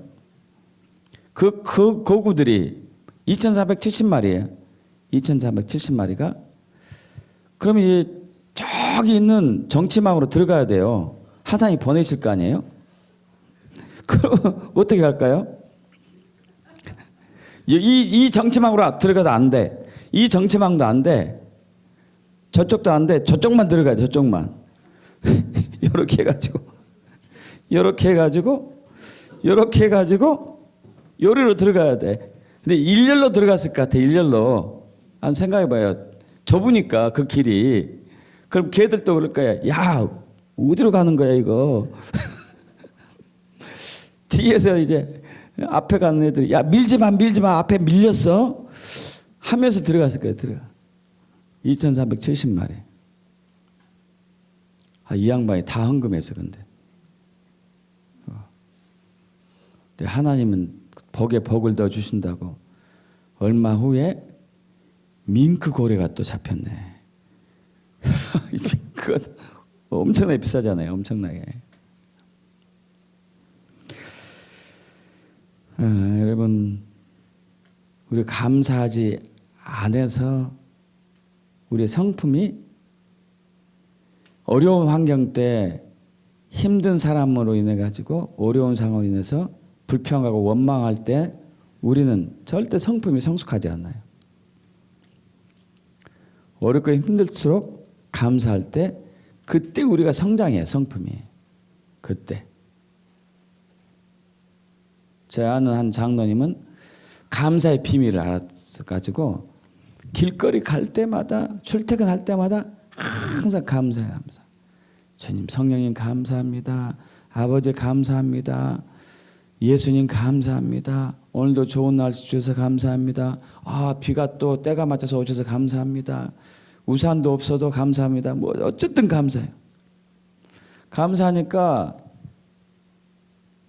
그 고구들이 2,470마리예요. 2,470마리가. 그러면 이 저기 있는 정치망으로 들어가야 돼요. 하나님이 보내실 거 아니에요? 그럼 어떻게 할까요? 이 정치망으로 들어가도 안 돼. 이 정치망도 안 돼. 저쪽도 안 돼. 저쪽만 들어가야 돼. 저쪽만. 이렇게 해가지고 요리로 들어가야 돼. 근데 일렬로 들어갔을 것 같아. 일렬로. 한 생각해봐요. 좁으니까 그 길이. 그럼 걔들도 그럴 거야. 야, 어디로 가는 거야 이거. 뒤에서 이제 앞에 가는 애들이 야 밀지 마 앞에 밀렸어 하면서 들어갔을 거예요. 2,470마리. 이 양반이 다 헌금했어. 근데 하나님은 복에 복을 더 주신다고 얼마 후에 밍크 고래가 또 잡혔네. 밍크가 엄청나게 비싸잖아요. 엄청나게. 여러분 우리 감사하지 않아서 우리의 성품이 어려운 환경 때 힘든 사람으로 인해 가지고 어려운 상황으로 인해서 불평하고 원망할 때 우리는 절대 성품이 성숙하지 않아요. 어렵고 힘들수록 감사할 때 그때 우리가 성장해요. 성품이. 그때. 제 아는 한 장로님은 감사의 비밀을 알았어가지고 길거리 갈 때마다 출퇴근할 때마다 항상 감사해요. 감사. 주님 성령님 감사합니다. 아버지 감사합니다. 예수님 감사합니다. 오늘도 좋은 날씨 주셔서 감사합니다. 비가 또 때가 맞춰서 오셔서 감사합니다. 우산도 없어도 감사합니다. 뭐 어쨌든 감사해요. 감사하니까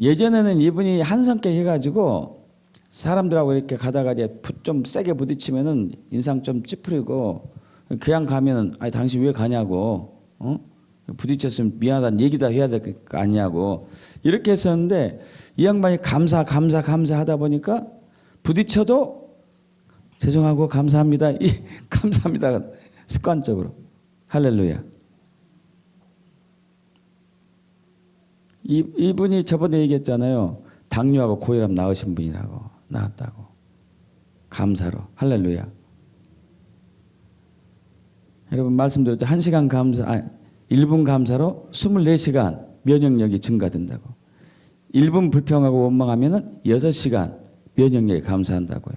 예전에는 이분이 한성격 해가지고 사람들하고 이렇게 가다가 이제 좀 세게 부딪히면은 인상 좀 찌푸리고 그냥 가면은 아니 당신 왜 가냐고 부딪혔으면 미안하다는 얘기다 해야 될 거 아니냐고 이렇게 했었는데 이 양반이 감사하다 보니까 부딪혀도 죄송하고 감사합니다. 감사합니다. 습관적으로. 할렐루야. 이분이 저번에 얘기했잖아요. 당뇨하고 고혈압 나으신 분이라고. 나았다고. 감사로. 할렐루야. 여러분 말씀드렸죠. 1시간 감사, 1분 감사로 24시간 면역력이 증가된다고. 1분 불평하고 원망하면 6시간 면역력이 감사한다고요.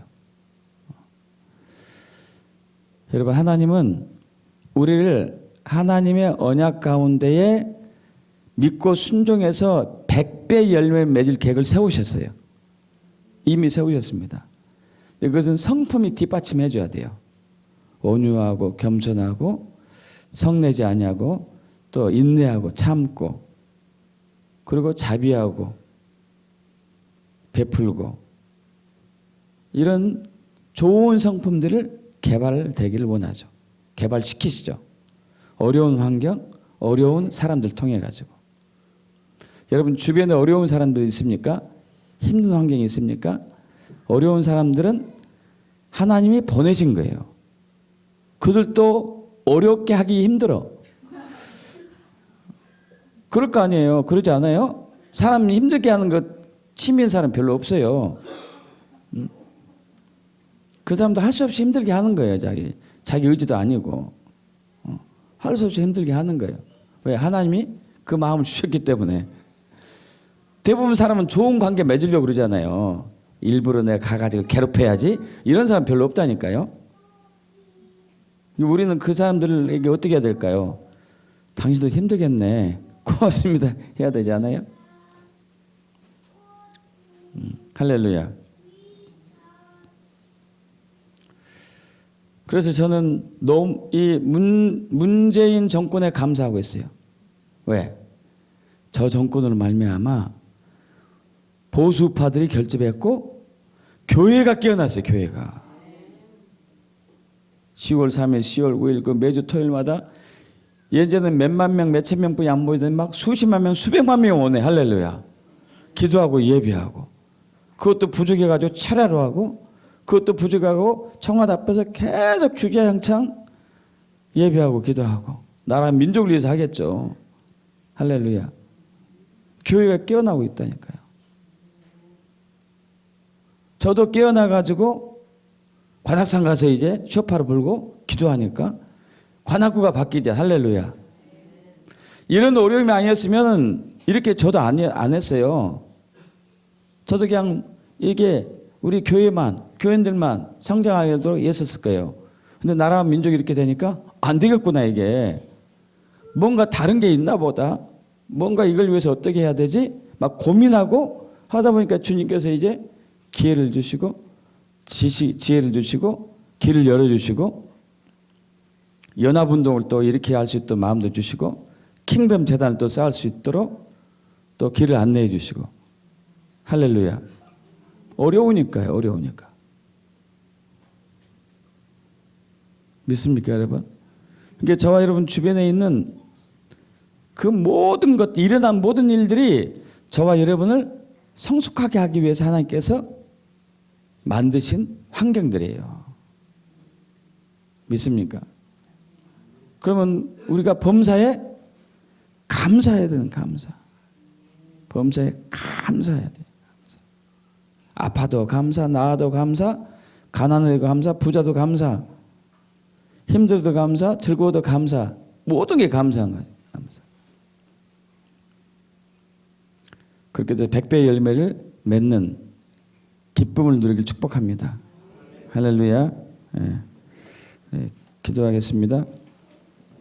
여러분 하나님은 우리를 하나님의 언약 가운데에 믿고 순종해서 100배 열매를 맺을 계획을 세우셨어요. 이미 세우셨습니다. 근데 그것은 성품이 뒷받침해 줘야 돼요. 온유하고 겸손하고 성내지 아니하고 또 인내하고 참고 그리고 자비하고 베풀고 이런 좋은 성품들을 개발되기를 원하죠. 개발시키시죠. 어려운 환경, 어려운 사람들 통해 가지고. 여러분 주변에 어려운 사람들 있습니까? 힘든 환경이 있습니까? 어려운 사람들은 하나님이 보내신 거예요. 그들도 어렵게 하기 힘들어. 그럴 거 아니에요. 그러지 않아요? 사람 힘들게 하는 것 취미인 사람 별로 없어요. 그 사람도 할 수 없이 힘들게 하는 거예요. 자기 의지도 아니고. 할 수 없이 힘들게 하는 거예요. 왜? 하나님이 그 마음을 주셨기 때문에. 대부분 사람은 좋은 관계 맺으려고 그러잖아요. 일부러 내가 가가지고 괴롭혀야지. 이런 사람 별로 없다니까요. 우리는 그 사람들에게 어떻게 해야 될까요? 당신도 힘들겠네. 고맙습니다. 해야 되지 않아요? 할렐루야. 그래서 저는 너무 이 문재인 정권에 감사하고 있어요. 왜? 저 정권으로 말미암아 보수파들이 결집했고 교회가 깨어났어요. 교회가 10월 3일, 10월 9일 그 매주 토요일마다 예전에는 몇만 명, 몇천 명뿐이 안 보이더니 막 수십만 명, 수백만 명 오네. 할렐루야. 기도하고 예배하고 그것도 부족해가지고 철야로 하고 그것도 부족하고 청와대 앞에서 계속 주야장창 예배하고 기도하고 나라 민족을 위해서 하겠죠. 할렐루야. 교회가 깨어나고 있다니까요. 저도 깨어나가지고 관악산 가서 이제 쇼파를 불고 기도하니까 관악구가 바뀌죠. 할렐루야. 이런 어려움이 아니었으면 이렇게 저도 안 했어요. 저도 그냥 이게 우리 교인들만 성장하도록 했었을 거예요. 근데 나라와 민족이 이렇게 되니까 안 되겠구나. 이게 뭔가 다른 게 있나 보다. 뭔가 이걸 위해서 어떻게 해야 되지? 막 고민하고 하다 보니까 주님께서 이제 기회를 주시고 지혜를 주시고 길을 열어주시고 연합운동을 또 이렇게 할 수 있도록 마음도 주시고 킹덤 재단을 또 쌓을 수 있도록 또 길을 안내해 주시고 할렐루야. 어려우니까요. 어려우니까. 믿습니까 여러분? 그러니까 저와 여러분 주변에 있는 그 모든 것, 일어난 모든 일들이 저와 여러분을 성숙하게 하기 위해서 하나님께서 만드신 환경들이에요. 믿습니까? 그러면 우리가 범사에 감사해야 되는 감사. 범사에 감사해야 돼요. 감사. 아파도 감사, 나아도 감사, 가난해도 감사, 부자도 감사, 힘들어도 감사, 즐거워도 감사. 모든 게 감사한 거예요. 감사. 그렇게 해서 100배의 열매를 맺는 기쁨을 누리길 축복합니다. 할렐루야. 네. 네. 기도하겠습니다.